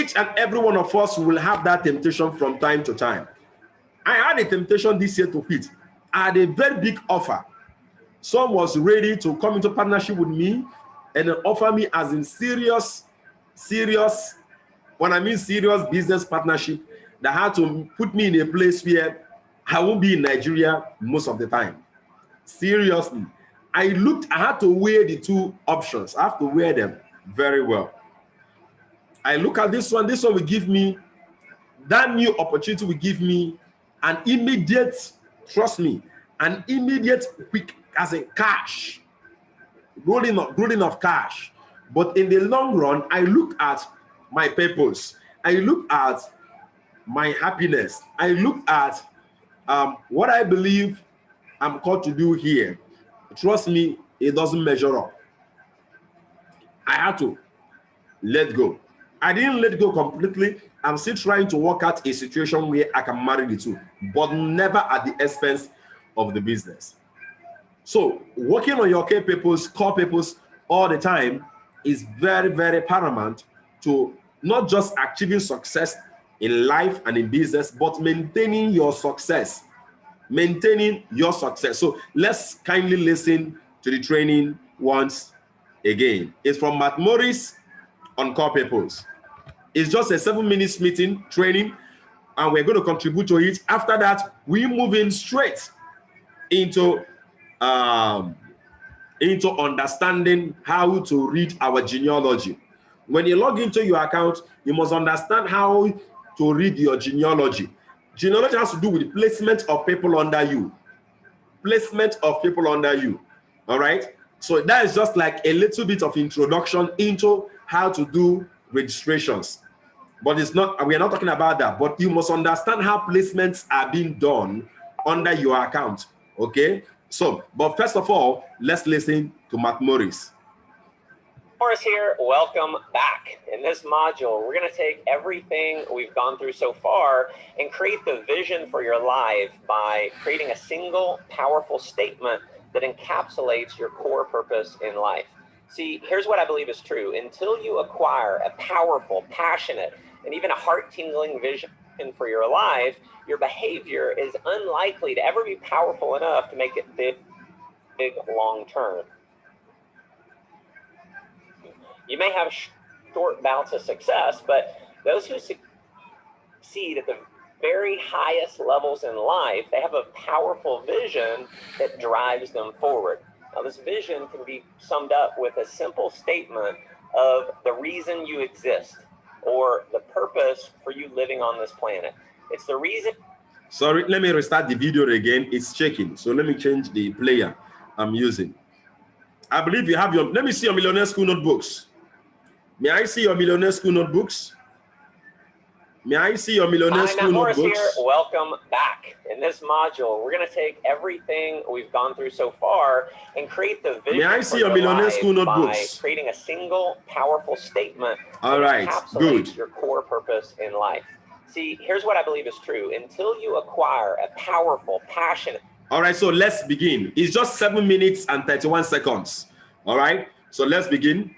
Each and every one of us will have that temptation from time to time. I had a temptation this year to quit. I had a very big offer. Someone was ready to come into partnership with me and offer me as in serious, when I mean serious business partnership, that had to put me in a place where I won't be in Nigeria most of the time. Seriously. I had to weigh the two options. I have to weigh them very well. I look at this one will give me, that new opportunity will give me an immediate, trust me, an immediate quick, as in cash, rolling of cash. But in the long run, I look at my purpose. I look at my happiness. I look at what I believe I'm called to do here. Trust me, it doesn't measure up. I had to let go. I didn't let go completely. I'm still trying to work out a situation where I can marry the two, but never at the expense of the business. So working on your core purpose all the time is very, very paramount to not just achieving success in life and in business, but maintaining your success. Maintaining your success. So let's kindly listen to the training once again. It's from Matt Morris on core purpose. It's just a 7-minute meeting training, and we're going to contribute to it. After that, we move in straight into understanding how to read our genealogy. When you log into your account, you must understand how to read your genealogy. Genealogy has to do with the placement of people under you. Placement of people under you. All right? So that is just like a little bit of introduction into how to do registrations. But we are not talking about that. But you must understand how placements are being done under your account. Okay? So, but first of all, let's listen to Matt Morris. Morris here. Welcome back. In this module, we're going to take everything we've gone through so far and create the vision for your life by creating a single powerful statement that encapsulates your core purpose in life. See, here's what I believe is true. Until you acquire a powerful, passionate, and even a heart-tingling vision for your life, your behavior is unlikely to ever be powerful enough to make it big long-term. You may have short bouts of success, but those who succeed at the very highest levels in life, they have a powerful vision that drives them forward. Now, this vision can be summed up with a simple statement of the reason you exist, or the purpose for you living on this planet. It's the reason. Sorry, let me restart the video again. It's checking. So let me change the player I'm using. I believe you have your, let me see your Millionaire School notebooks. May I see your Millionaire School notebooks? May I see your Millionaire School notebooks? Morris here. Welcome back. In this module, we're going to take everything we've gone through so far and create the vision. May I see your Millionaire School notebooks? By creating a single powerful statement. All right, good. Your core purpose in life. See, here's what I believe is true. Until you acquire a powerful, passionate. All right, so let's begin. It's just 7 minutes and 31 seconds. All right, so let's begin.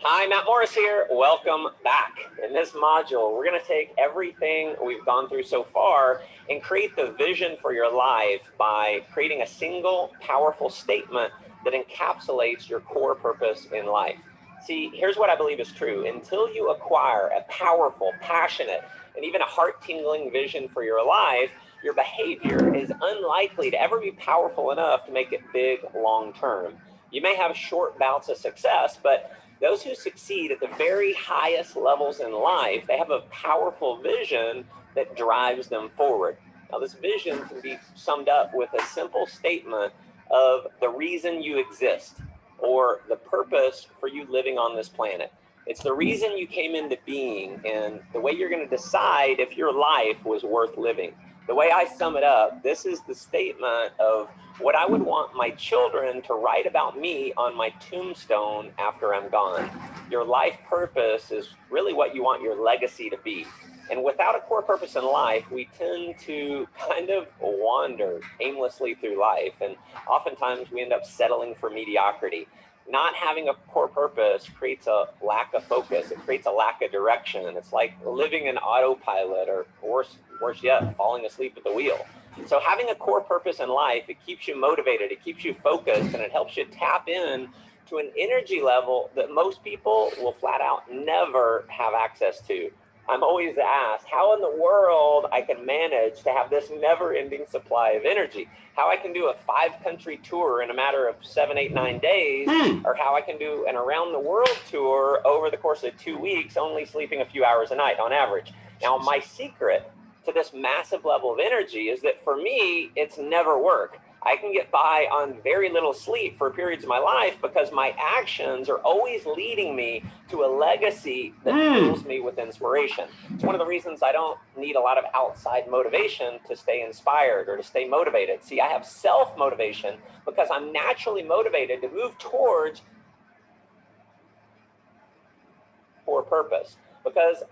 Hi, Matt Morris here. Welcome back. In this module, we're going to take everything we've gone through so far and create the vision for your life by creating a single powerful statement that encapsulates your core purpose in life. See, here's what I believe is true. Until you acquire a powerful, passionate, and even a heart-tingling vision for your life, your behavior is unlikely to ever be powerful enough to make it big long-term. You may have short bouts of success, but those who succeed at the very highest levels in life, they have a powerful vision that drives them forward. Now, this vision can be summed up with a simple statement of the reason you exist, or the purpose for you living on this planet. It's the reason you came into being and the way you're going to decide if your life was worth living. The way I sum it up, this is the statement of what I would want my children to write about me on my tombstone after I'm gone. Your life purpose is really what you want your legacy to be. And without a core purpose in life, we tend to kind of wander aimlessly through life. And oftentimes we end up settling for mediocrity. Not having a core purpose creates a lack of focus. It creates a lack of direction. It's like living in autopilot, or worse yet, falling asleep at the wheel. So having a core purpose in life, it keeps you motivated, it keeps you focused, and it helps you tap in to an energy level that most people will flat out never have access to. I'm always asked how in the world I can manage to have this never-ending supply of energy, how I can do a 5-country tour in a matter of 7, 8, 9 days, or how I can do an around-the-world tour over the course of 2 weeks, only sleeping a few hours a night on average. Now, my secret to this massive level of energy is that for me, it's never work. I can get by on very little sleep for periods of my life because my actions are always leading me to a legacy that fills me with inspiration. It's one of the reasons I don't need a lot of outside motivation to stay inspired or to stay motivated. See, I have self-motivation because I'm naturally motivated to move towards core purpose, because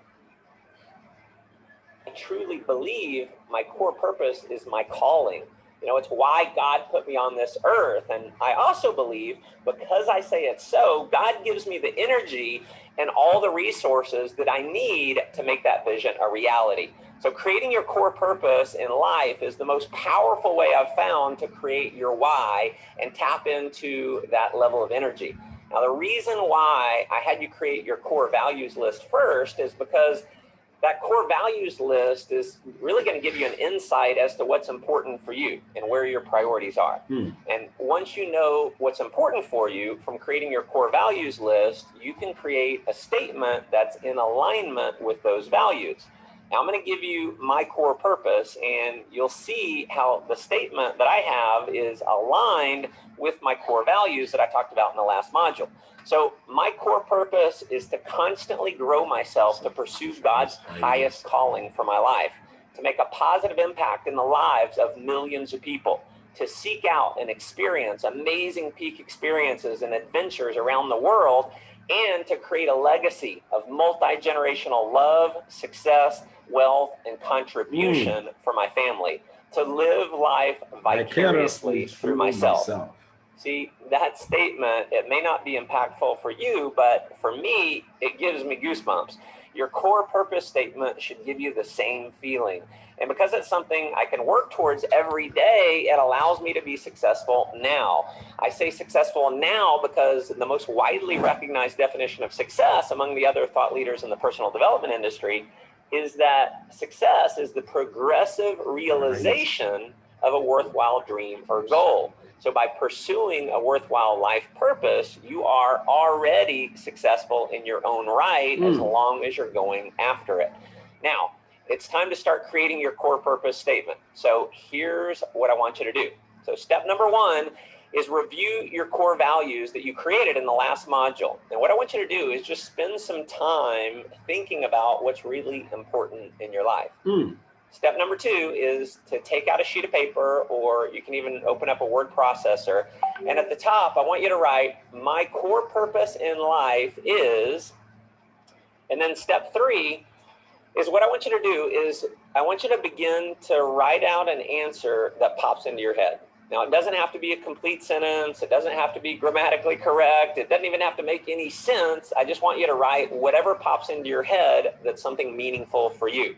I truly believe my core purpose is my calling. You know, it's why God put me on this earth. And I also believe, because I say it's so, God gives me the energy and all the resources that I need to make that vision a reality. So creating your core purpose in life is the most powerful way I've found to create your why and tap into that level of energy. Now, the reason why I had you create your core values list first is because that core values list is really going to give you an insight as to what's important for you and where your priorities are. And once you know what's important for you from creating your core values list, you can create a statement that's in alignment with those values. Now, I'm going to give you my core purpose, and you'll see how the statement that I have is aligned with my core values that I talked about in the last module. So my core purpose is to constantly grow myself to pursue God's highest calling for my life, to make a positive impact in the lives of millions of people, to seek out and experience amazing peak experiences and adventures around the world, and to create a legacy of multi-generational love, success, wealth, and contribution for my family, to live life vicariously through myself. See, that statement, it may not be impactful for you, but for me, it gives me goosebumps. Your core purpose statement should give you the same feeling. And because it's something I can work towards every day, it allows me to be successful now. I say successful now because the most widely recognized definition of success among the other thought leaders in the personal development industry is that success is the progressive realization of a worthwhile dream or goal. So by pursuing a worthwhile life purpose, you are already successful in your own right as long as you're going after it. Now, it's time to start creating your core purpose statement. So here's what I want you to do. So step number 1 is review your core values that you created in the last module. And what I want you to do is just spend some time thinking about what's really important in your life. Step number 2 is to take out a sheet of paper, or you can even open up a word processor. And at the top, I want you to write, my core purpose in life is, and then step 3 is what I want you to do is I want you to begin to write out an answer that pops into your head. Now, it doesn't have to be a complete sentence. It doesn't have to be grammatically correct. It doesn't even have to make any sense. I just want you to write whatever pops into your head that's something meaningful for you.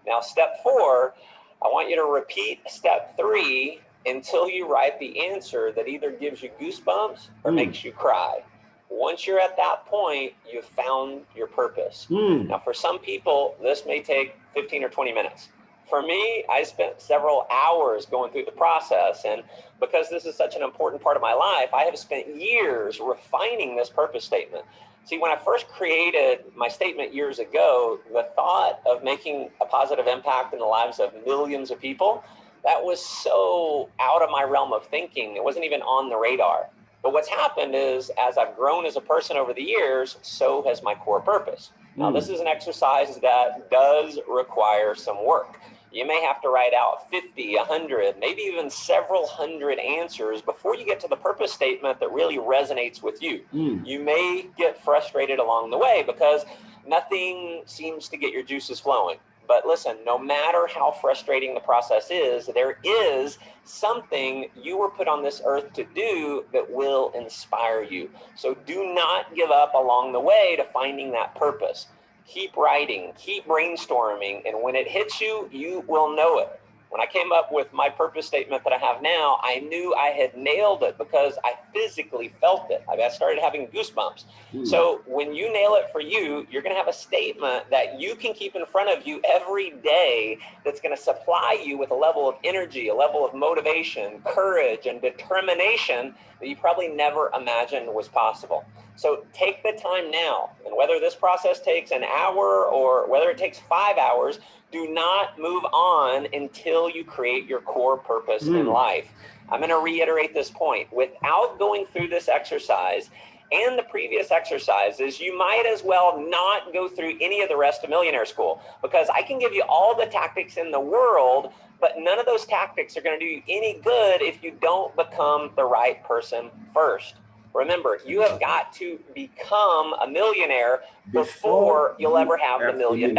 Now, step 4, I want you to repeat step 3 until you write the answer that either gives you goosebumps or makes you cry. Once you're at that point, you've found your purpose. Now, for some people, this may take 15 or 20 minutes. For me, I spent several hours going through the process. And because this is such an important part of my life, I have spent years refining this purpose statement. See, when I first created my statement years ago, the thought of making a positive impact in the lives of millions of people, that was so out of my realm of thinking. It wasn't even on the radar. But what's happened is, as I've grown as a person over the years, so has my core purpose. Now, this is an exercise that does require some work. You may have to write out 50, 100, maybe even several hundred answers before you get to the purpose statement that really resonates with you. You may get frustrated along the way because nothing seems to get your juices flowing. But listen, no matter how frustrating the process is, there is something you were put on this earth to do that will inspire you. So do not give up along the way to finding that purpose. Keep writing, keep brainstorming, and when it hits you, you will know it. When I came up with my purpose statement that I have now, I knew I had nailed it because I physically felt it. I started having goosebumps. So when you nail it for you, you're going to have a statement that you can keep in front of you every day that's going to supply you with a level of energy, a level of motivation, courage, and determination that you probably never imagined was possible. So take the time now, and whether this process takes an hour or whether it takes 5 hours, do not move on until you create your core purpose in life. I'm going to reiterate this point. Without going through this exercise and the previous exercises, you might as well not go through any of the rest of Millionaire School, because I can give you all the tactics in the world, but none of those tactics are going to do you any good if you don't become the right person first. Remember, you have got to become a millionaire before you'll ever have the $1 million.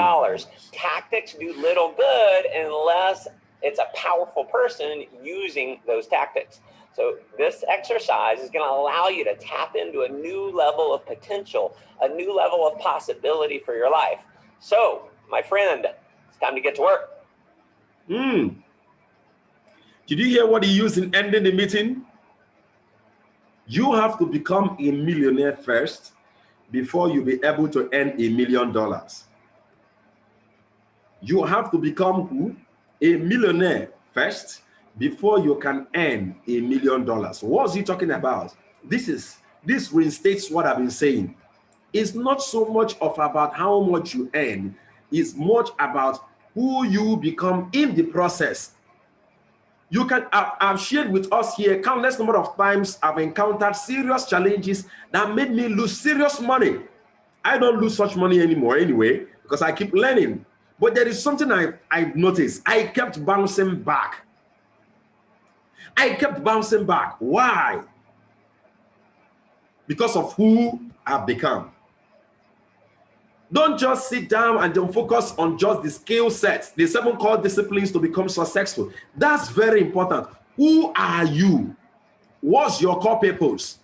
Tactics do little good unless it's a powerful person using those tactics. So this exercise is going to allow you to tap into a new level of potential, a new level of possibility for your life. So, my friend, it's time to get to work. Did you hear what he used in ending the meeting? You have to become a millionaire first before you'll be able to earn $1 million. You have to become who? A millionaire first before you can earn $1 million. What's he talking about? This reinstates what I've been saying. It's not so much about how much you earn. It's much about who you become in the process. You can, I've shared with us here countless number of times I've encountered serious challenges that made me lose serious money. I don't lose such money anymore anyway, because I keep learning. But there is something I've noticed. I kept bouncing back. I kept bouncing back. Why? Because of who I've become. Don't just sit down and don't focus on just the skill sets, the 7 core disciplines to become successful. That's very important. Who are you? What's your core purpose?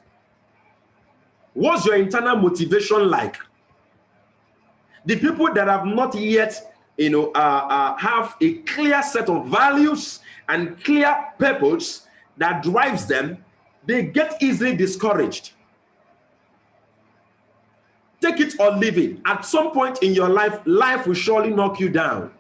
What's your internal motivation like? The people that have not yet, have a clear set of values and clear purpose that drives them, they get easily discouraged. Take it or leave it. At some point in your life, life will surely knock you down.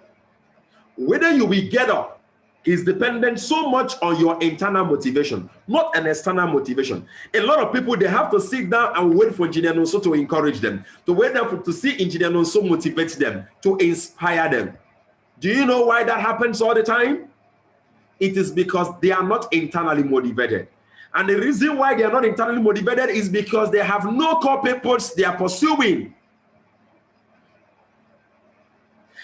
Whether you will get up is dependent so much on your internal motivation, not an external motivation. A lot of people, they have to sit down and wait for Engineer Nonso to encourage them, to wait to see Engineer Nonso motivate them, to inspire them. Do you know why that happens all the time? It is because they are not internally motivated. And the reason why they are not internally motivated is because they have no core purpose they are pursuing.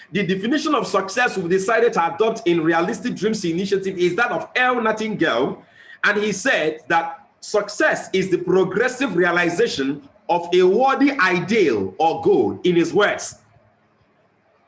The definition of success we've decided to adopt in Realistic Dreams Initiative is that of L. Nightingale. And he said that success is the progressive realization of a worthy ideal or goal, in his words.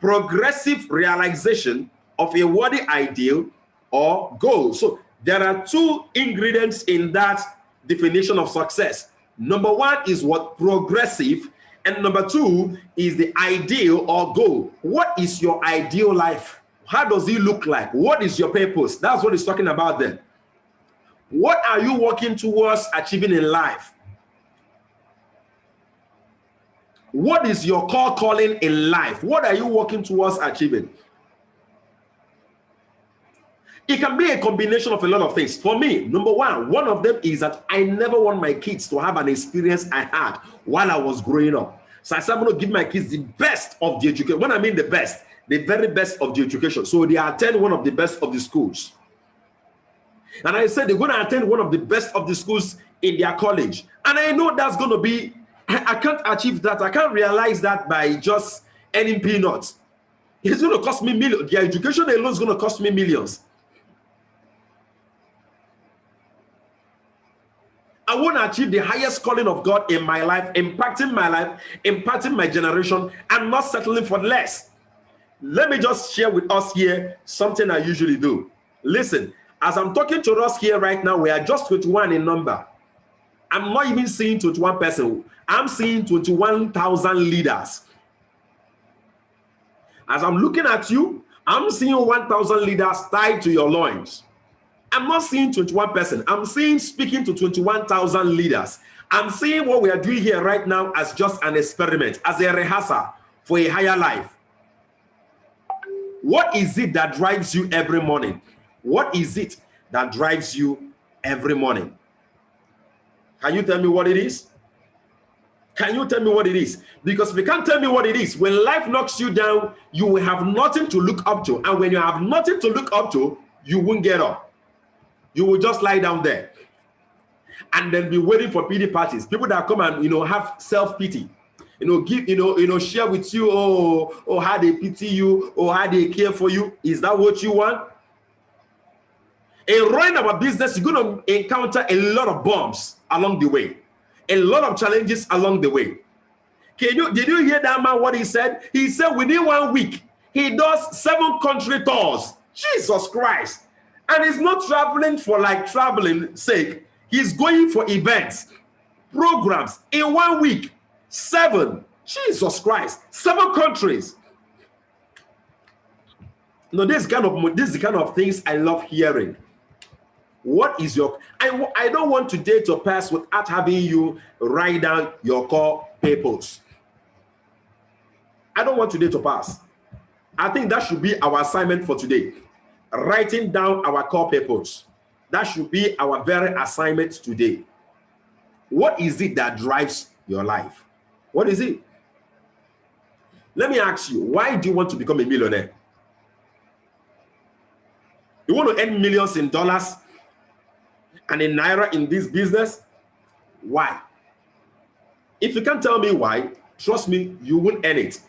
Progressive realization of a worthy ideal or goal. So there are 2 ingredients in that definition of success. Number 1 is what? Progressive. And number 2 is the ideal or goal. What is your ideal life? How does it look like? What is your purpose? That's what he's talking about then. What are you working towards achieving in life? What is your core calling in life? What are you working towards achieving? It can be a combination of a lot of things. For me, number 1, one of them is that I never want my kids to have an experience I had while I was growing up. So I said, I'm going to give my kids the best of the education. When I mean the best, the very best of the education. So they attend one of the best of the schools. And I said they're going to attend one of the best of the schools in their college. And I know that's going to be, I can't achieve that. I can't realize that by just earning peanuts. It's going to cost me millions. Their education alone is going to cost me millions. I want to achieve the highest calling of God in my life, impacting my generation, and not settling for less. Let me just share with us here something I usually do. Listen, as I'm talking to us here right now, we are just 21 in number. I'm not even seeing 21 person. I'm seeing 21,000 leaders. As I'm looking at you, I'm seeing 1,000 leaders tied to your loins. I'm not seeing 21 person. I'm seeing speaking to 21,000 leaders. I'm seeing what we are doing here right now as just an experiment, as a rehearsal for a higher life. What is it that drives you every morning? What is it that drives you every morning? Can you tell me what it is? Can you tell me what it is? Because if you can't tell me what it is, when life knocks you down, you will have nothing to look up to. And when you have nothing to look up to, you won't get up. You will just lie down there and then be waiting for pity parties. People that come and have self-pity. Give share with you, oh, how they pity you, or how they care for you. Is that what you want? In running our business, you're going to encounter a lot of bumps along the way, a lot of challenges along the way. Did you hear that man, what he said? He said within 1 week, he does 7 country tours. Jesus Christ. And he's not traveling for like traveling sake. He's going for events, programs in 1 week. 7. Jesus Christ. 7 countries. No, this is the kind of things I love hearing. What is your... I don't want today to pass without having you write down your core purpose. I don't want today to pass. I think that should be our assignment for today. Writing down our core purpose. That should be our very assignment today. What is it that drives your life? What is it? Let me ask you, why do you want to become a millionaire? You want to earn millions in dollars and in naira in this business? Why? If you can't tell me why, trust me, you won't earn it.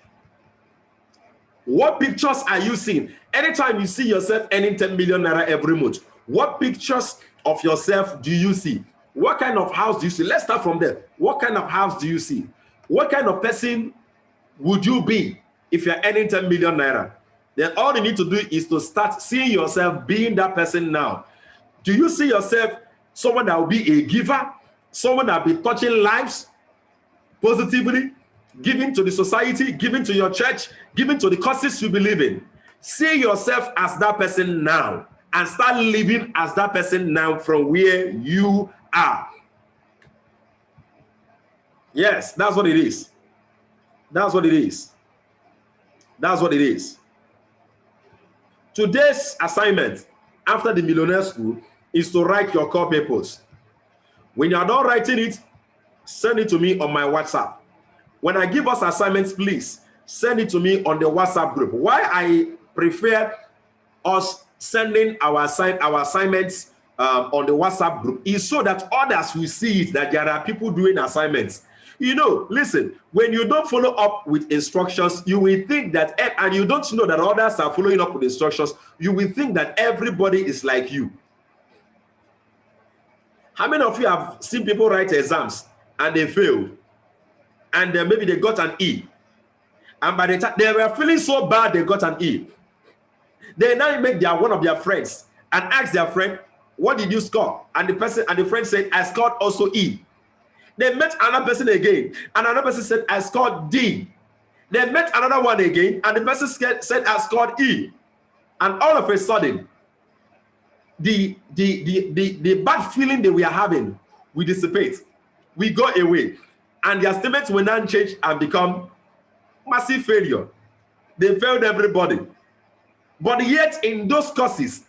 What pictures are you seeing? Anytime you see yourself earning 10 million naira every month, what pictures of yourself do you see? What kind of house do you see? Let's start from there. What kind of house do you see? What kind of person would you be if you're earning 10 million naira? Then all you need to do is to start seeing yourself being that person now. Do you see yourself someone that will be a giver? Someone that will be touching lives positively? Giving to the society, giving to your church, giving to the causes you believe in. See yourself as that person now and start living as that person now from where you are. Yes, that's what it is. That's what it is. That's what it is. Today's assignment after the Millionaire School is to write your core purpose. When you are done writing it, send it to me on my WhatsApp. When I give us assignments, please send it to me on the WhatsApp group. Why I prefer us sending our assignments on the WhatsApp group is so that others will see it, that there are people doing assignments. Listen, when you don't follow up with instructions, you will think that, and you don't know that others are following up with instructions, you will think that everybody is like you. How many of you have seen people write exams and they failed? And then maybe they got an E. And by the time they were feeling so bad, they got an E. They now make one of their friends and ask their friend, what did you score? And the friend said, I scored also E. They met another person again, and another person said, I scored D. They met another one again, and the person said, I scored E. And all of a sudden, the bad feeling that we are having will dissipate. We go away. And their statements will now change and become massive failure. They failed everybody. But yet, in those courses,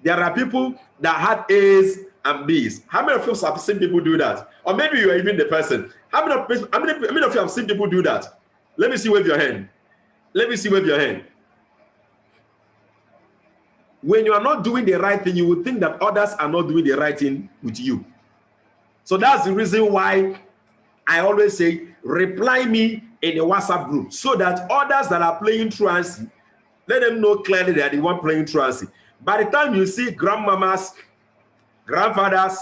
there are people that had A's and B's. How many of you have seen people do that? Or maybe you are even the person. How many of you have seen people do that? Let me see, wave your hand. Let me see, wave your hand. When you are not doing the right thing, you would think that others are not doing the right thing with you. So that's the reason why I always say, reply me in the WhatsApp group so that others that are playing truancy, let them know clearly that they want playing truancy. By the time you see grandmamas, grandfathers,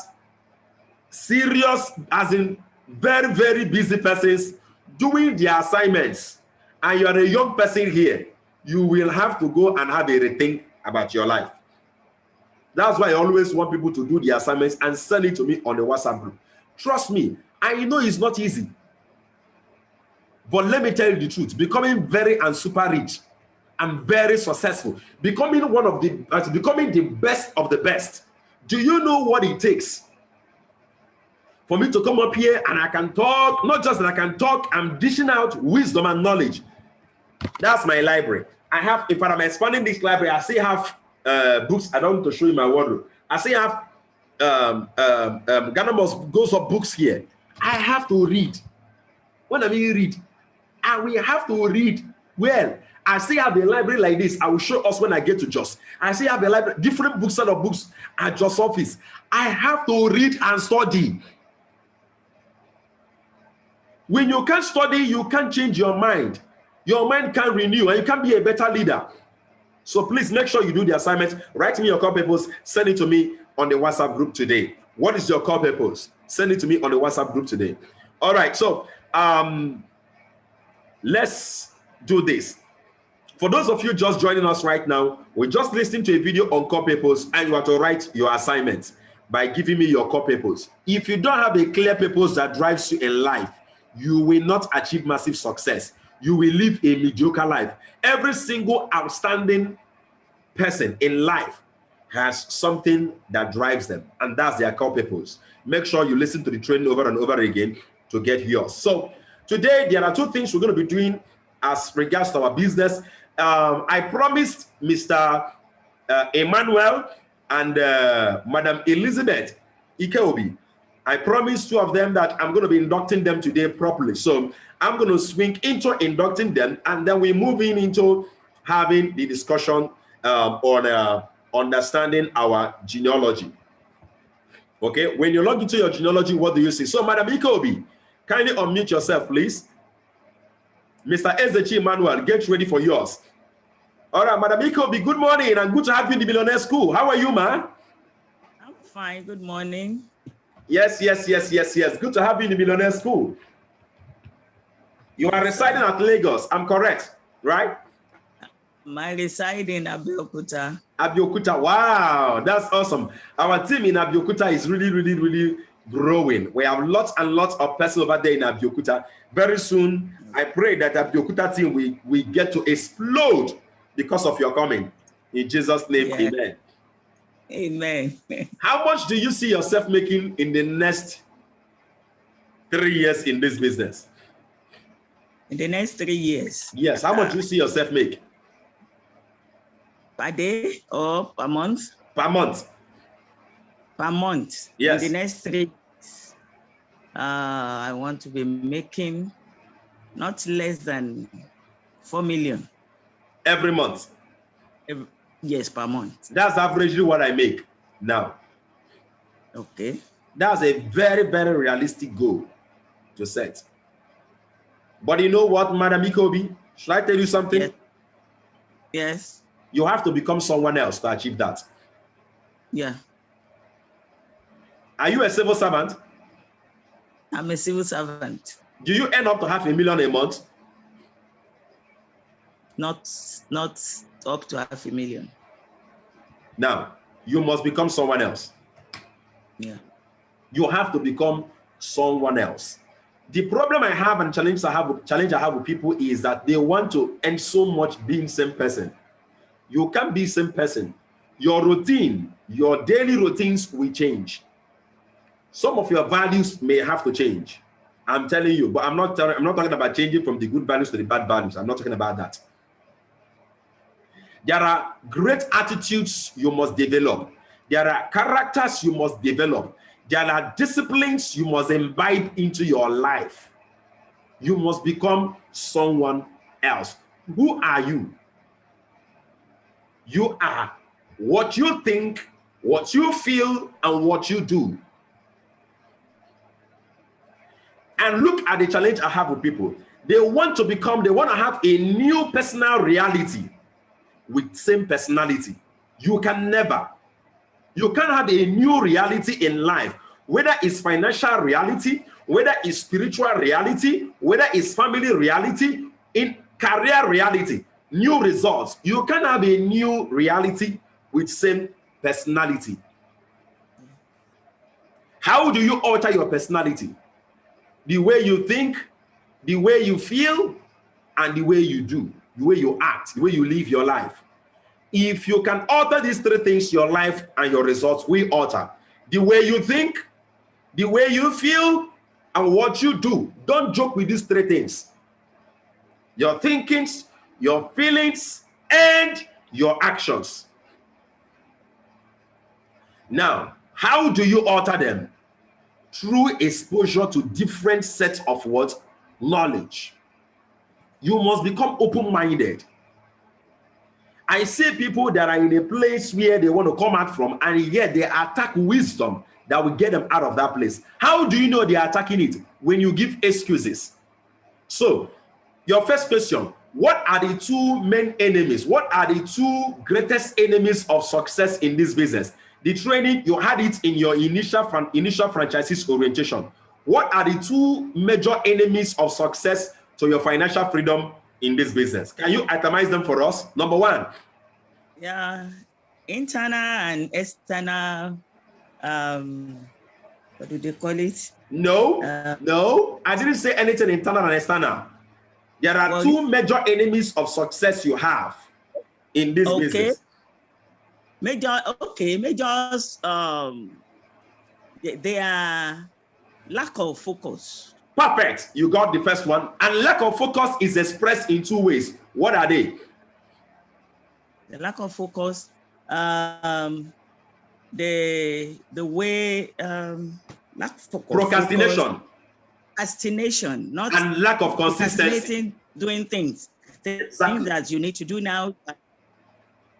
serious, as in very, very busy persons doing their assignments, and you are a young person here, you will have to go and have a rethink about your life. That's why I always want people to do the assignments and send it to me on the WhatsApp group. Trust me, I know it's not easy. But let me tell you the truth, becoming very and super rich and very successful, becoming the best of the best. Do you know what it takes for me to come up here and I can talk? Not just that I can talk, I'm dishing out wisdom and knowledge. That's my library. I have, if I'm expanding this library, I still have books. I don't want to show you my wardrobe. I still have Ghana Must Goes Up books here. I have to read. When I mean read, and we have to read well. I still have a library like this. I will show us when I get to Jos. I still have a library, different books, set of books at Jos office. I have to read and study. When you can't study, you can't change your mind. Your mind can't renew, and you can't be a better leader. So please make sure you do the assignment. Write me your core purpose. Send it to me on the WhatsApp group today. What is your core purpose? Send it to me on the WhatsApp group today. All right. So let's do this. For those of you just joining us right now, we're just listening to a video on core purpose, and you have to write your assignment by giving me your core purpose. If you don't have a clear purpose that drives you in life, you will not achieve massive success. You will live a mediocre life. Every single outstanding person in life has something that drives them, and that's their core purpose. Make sure you listen to the training over and over again to get yours. So today, there are two things we're going to be doing as regards to our business. I promised Mr. Emmanuel and Madam Elizabeth Ikeobi, I promised two of them that I'm going to be inducting them today properly. So I'm going to swing into inducting them, and then we move into having the discussion on understanding our genealogy. Okay, when you log into your genealogy, what do you see? So, Madam Ikeobi, kindly unmute yourself, please. Mr. Ezechi Emmanuel, get ready for yours. All right, Madam Ikeobi, good morning and good to have you in the Millionaire School. How are you, man? I'm fine. Good morning. Yes. Good to have you in the Millionaire School. You are residing at Lagos. I'm correct, right? I reside in Abeokuta. Abeokuta. Wow, that's awesome. Our team in Abeokuta is really growing. We have lots and lots of persons over there in Abeokuta. Very soon, I pray that Abeokuta team we get to explode because of your coming. In Jesus' name, yeah. Amen. Amen. How much do you see yourself making in the next 3 years in this business? In the next 3 years? Yes. How much do you see yourself make? Per day or per month? Per month. Per month. Yes. In the next 3 years, I want to be making not less than 4 million. Every month? Yes, per month. That's averagely what I make now. Okay. That's a very realistic goal to set. But you know what, Madam Ikeobi? Should I tell you something? Yes. You have to become someone else to achieve that. Yeah. Are you a civil servant? I'm a civil servant. Do you end up to $500,000 a month? Not up to $500,000. Now, you must become someone else. Yeah. You have to become someone else. The problem I have and challenge I have with people is that they want to end so much being same person. You can't be same person. Your routine, your daily routines will change. Some of your values may have to change. I'm telling you, but I'm not talking about changing from the good values to the bad values. I'm not talking about that. There are great attitudes you must develop. There are characters you must develop. There are disciplines you must imbibe into your life. You must become someone else. Who are you? You are what you think, what you feel, and what you do. And look at the challenge I have with people. They want to have a new personal reality with same personality. You can't have a new reality in life, whether it's financial reality, whether it's spiritual reality, whether it's family reality, in career reality. new results. You can have a new reality with same personality. How do you alter your personality? The way you think, the way you feel, and the way you do, the way you act, the way you live your life. If you can alter these three things, your life and your results will alter. The way you think, the way you feel, and what you do. Don't joke with these three things. Your thinkings, your feelings, and your actions. Now, how do you alter them? Through exposure to different sets of what? Knowledge. You must become open-minded. I see people that are in a place where they want to come out from, and yet they attack wisdom that will get them out of that place. How do you know they are attacking it? When you give excuses. So, your first question, what are the two main enemies? What are the two greatest enemies of success in this business? The training, you had it in your initial franchises orientation. What are the two major enemies of success to your financial freedom in this business? Can you itemize them for us? Number one. Yeah, internal and external, what do they call it? No, no, I didn't say anything internal and external. There are two major enemies of success you have in this business. Majors, they are lack of focus. Perfect. You got the first one. And lack of focus is expressed in two ways. What are they? The lack of focus, the way lack of focus. Procrastination. Procrastination, not and lack of consistency. Doing things. Things that you need to do now.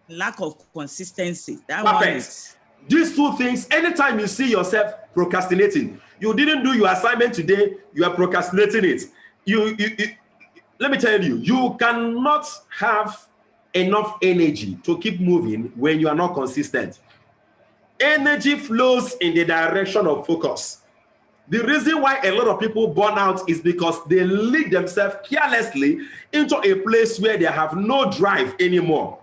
Lack of consistency. That perfect. These two things, anytime you see yourself procrastinating, you didn't do your assignment today, you are procrastinating it. Let me tell you, you cannot have enough energy to keep moving when you are not consistent. Energy flows in the direction of focus. The reason why a lot of people burn out is because they lead themselves carelessly into a place where they have no drive anymore.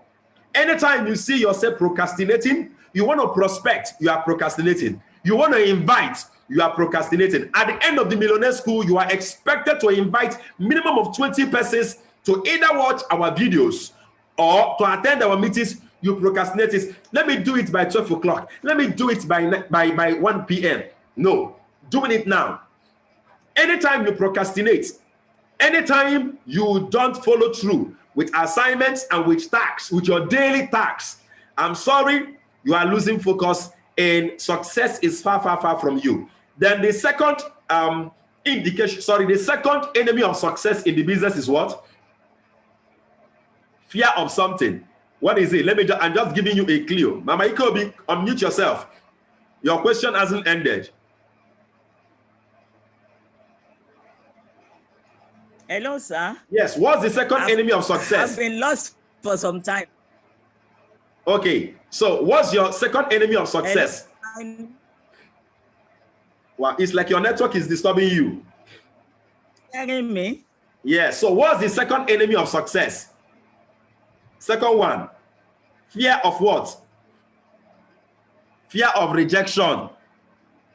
Anytime you see yourself procrastinating, you want to prospect, you are procrastinating. You want to invite, you are procrastinating. At the end of the Millionaire School, you are expected to invite minimum of 20 persons to either watch our videos or to attend our meetings. You procrastinate. Let me do it by 12 o'clock. Let me do it by 1 p.m. No, doing it now. Anytime you procrastinate, anytime you don't follow through with assignments and with tasks, with your daily tasks, I'm sorry, you are losing focus and success is far, far, far from you. Then the second the second enemy of success in the business is what? Fear of something. What is it? I'm just giving you a clue. Mama Ikobi, unmute yourself. Your question hasn't ended. Hello, sir. Yes, what's the second enemy of success? I've been lost for some time. Okay, so what's your second enemy of success? Well, it's like your network is disturbing you. Hearing me? Yeah, so what's the second enemy of success? Second one, fear of what? Fear of rejection.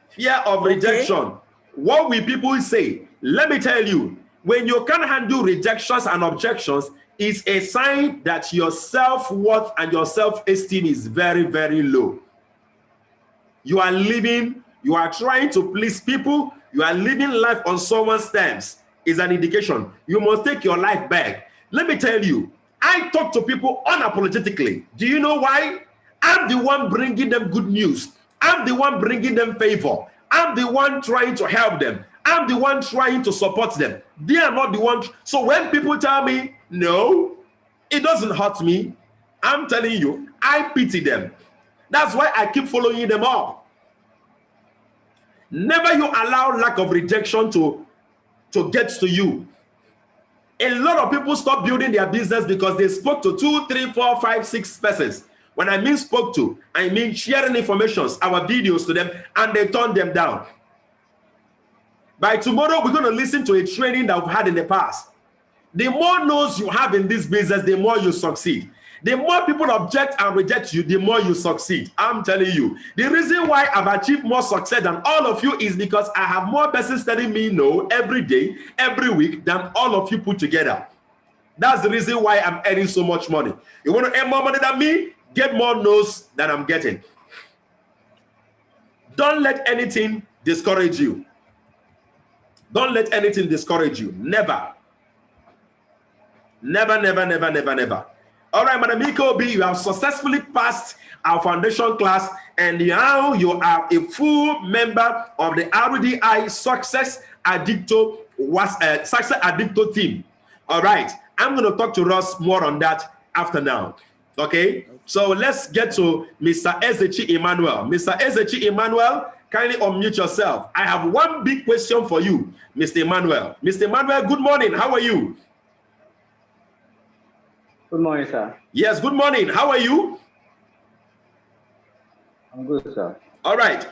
Fear of rejection. What will people say? Let me tell you, when you can't handle rejections and objections, it's a sign that your self-worth and your self-esteem is very, very low. You are trying to please people, you are living life on someone's terms. Is an indication. You must take your life back. Let me tell you, I talk to people unapologetically. Do you know why? I'm the one bringing them good news. I'm the one bringing them favor. I'm the one trying to help them. I'm the one trying to support them. They are not the one. So when people tell me, no, it doesn't hurt me, I'm telling you, I pity them. That's why I keep following them up. Never you allow lack of rejection to get to you. A lot of people stop building their business because they spoke to 2, 3, 4, 5, 6 persons. When I mean spoke to, I mean sharing information, our videos to them, and they turn them down. By tomorrow, we're going to listen to a training that we've had in the past. The more no's you have in this business, the more you succeed. The more people object and reject you, the more you succeed. I'm telling you. The reason why I've achieved more success than all of you is because I have more persons telling me no every day, every week than all of you put together. That's the reason why I'm earning so much money. You want to earn more money than me? Get more no's than I'm getting. Don't let anything discourage you. Don't let anything discourage you. Never. Never, never, never, never, never. All right, Madam Ikobi, you have successfully passed our foundation class, and now you are a full member of the RDI Success Addicto team. All right, I'm going to talk to Ross more on that after now. Okay, so let's get to Mr. Ezechi Emmanuel. Mr. Ezechi Emmanuel, kindly unmute yourself. I have one big question for you, Mr. Emmanuel. Mr. Emmanuel, good morning. How are you? Good morning, sir. Yes, good morning. How are you? I'm good, sir. All right.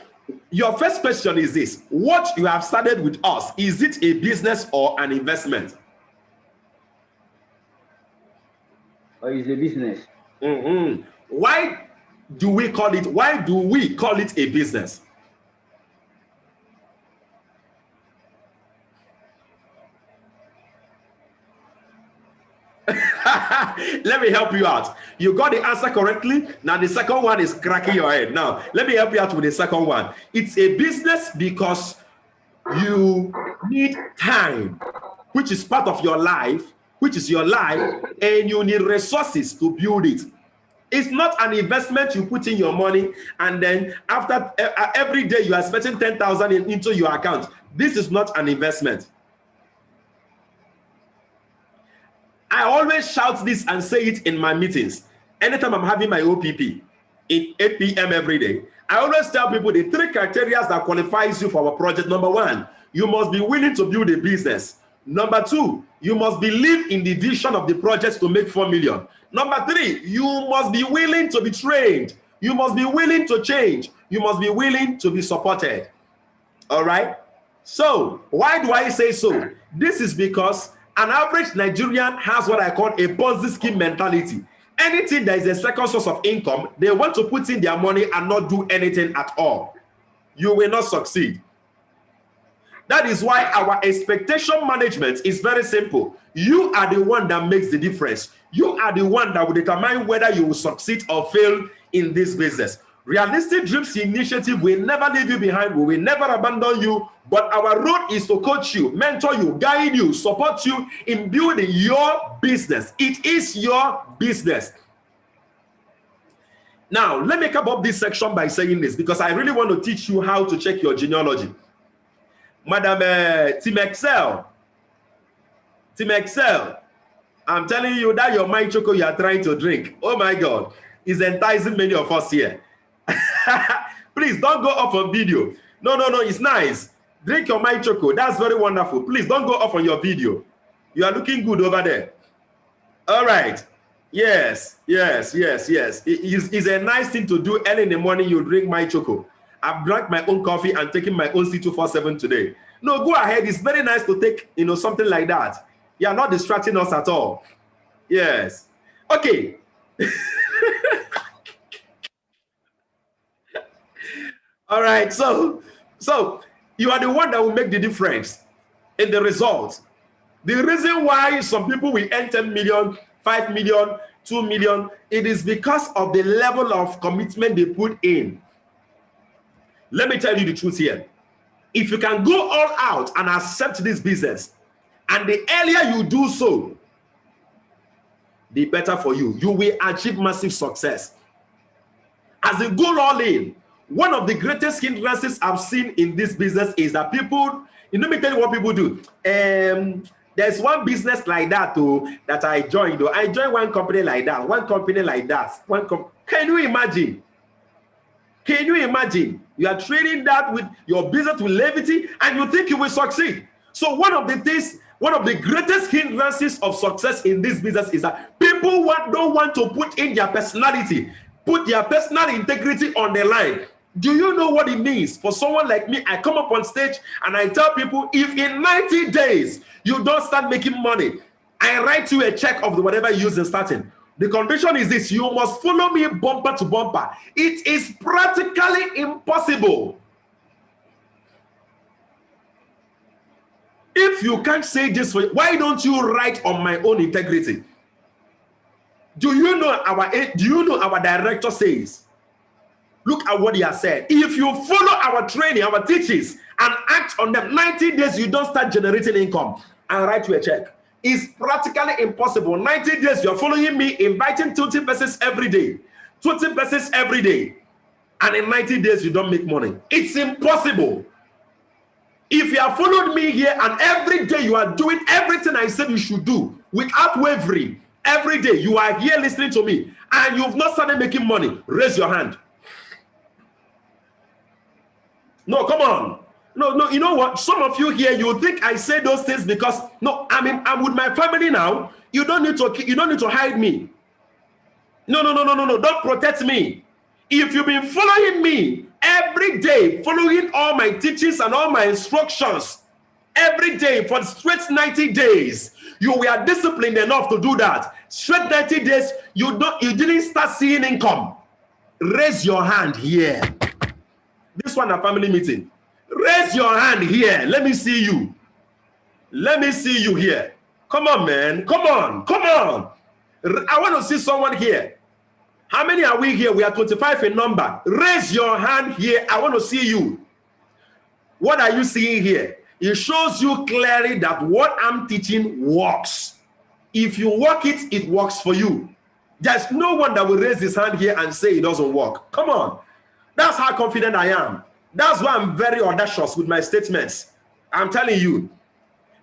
Your first question is this. What you have started with us, is it a business or an investment? It's a business. Why do we call it a business? Let me help you out. You got the answer correctly. Now the second one is cracking your head. Now let me help you out with the second one. It's a business because you need time, which is part of your life, which is your life, and you need resources to build it. It's not an investment. You put in your money and then after every day you are spending 10,000 into your account. This is not an investment. I always shout this and say it in my meetings. Anytime I'm having my OPP, in 8 p.m. every day, I always tell people the 3 criteria that qualifies you for our project. Number 1, you must be willing to build a business. Number 2, you must believe in the vision of the project to make 4 million. Number 3, you must be willing to be trained. You must be willing to change. You must be willing to be supported. All right? So, why do I say so? This is because an average Nigerian has what I call a Ponzi scheme mentality. Anything that is a second source of income, they want to put in their money and not do anything at all. You will not succeed. That is why our expectation management is very simple. You are the one that makes the difference. You are the one that will determine whether you will succeed or fail in this business. Realistic Dreams Initiative will never leave you behind. We will never abandon you. But our role is to coach you, mentor you, guide you, support you in building your business. It is your business. Now, let me cap up this section by saying this because I really want to teach you how to check your genealogy. Madam Team Excel, I'm telling you that your mind choco you are trying to drink, oh my God, is enticing many of us here. Please don't go off on video. No, it's nice. Drink your mind choco. That's very wonderful. Please don't go off on your video. You are looking good over there. All right. Yes. It's a nice thing to do early in the morning. You drink my choco. I've drank my own coffee and taken my own C247 today. No, go ahead. It's very nice to take, something like that. You are not distracting us at all. Yes. Okay. All right. So you are the one that will make the difference in the result. The reason why some people will earn 10 million, 5 million, 2 million, it is because of the level of commitment they put in. Let me tell you the truth here. If you can go all out and accept this business, and the earlier you do so, the better for you. You will achieve massive success. As you go all in, one of the greatest hindrances I've seen in this business is that people, let me tell you what people do. There's one business like that that I joined. I joined one company like that, one company like that. Can you imagine? Can you imagine? You are trading that with your business with levity and you think you will succeed. So one of the greatest hindrances of success in this business is that people don't want to put in their personality, put their personal integrity on the line. Do you know what it means for someone like me? I come up on stage and I tell people, if in 90 days you don't start making money, I write you a check of the whatever you use in starting. The condition is this: you must follow me bumper to bumper. It is practically impossible. If you can't say this, why don't you write on my own integrity? Do you know our director says? Look at what he has said. If you follow our training, our teachings, and act on them, 90 days you don't start generating income. And write you a check. It's practically impossible. 90 days you're following me, inviting 20 persons every day. 20 persons every day. And in 90 days you don't make money. It's impossible. If you have followed me here and every day you are doing everything I said you should do without wavering, every day you are here listening to me and you've not started making money, raise your hand. No, come on. No, you know what? Some of you here, you think I say those things because no, I'm with my family now. You don't need to hide me. No. Don't protect me. If you've been following me every day, following all my teachings and all my instructions every day for straight 90 days, you were disciplined enough to do that. Straight 90 days, you didn't start seeing income. Raise your hand here. This one a family meeting. Raise your hand here. Let me see you. Let me see you here. Come on, man. Come on. I want to see someone here. How many are we here? We are 25 in number. Raise your hand here. I want to see you. What are you seeing here? It shows you clearly that what I'm teaching works. If you work it, it works for you. There's no one that will raise his hand here and say it doesn't work. Come on. That's how confident I am. That's why I'm very audacious with my statements. I'm telling you.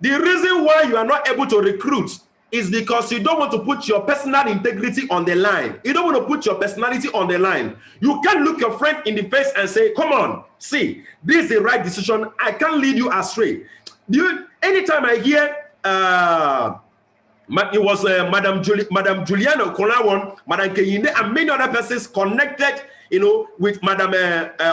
The reason why you are not able to recruit is because you don't want to put your personal integrity on the line. You don't want to put your personality on the line. You can't look your friend in the face and say, come on, see, this is the right decision. I can't lead you astray. Anytime I hear, it was Madam Juliana Konawon, Madam Keyinde, and many other persons connected, with Madam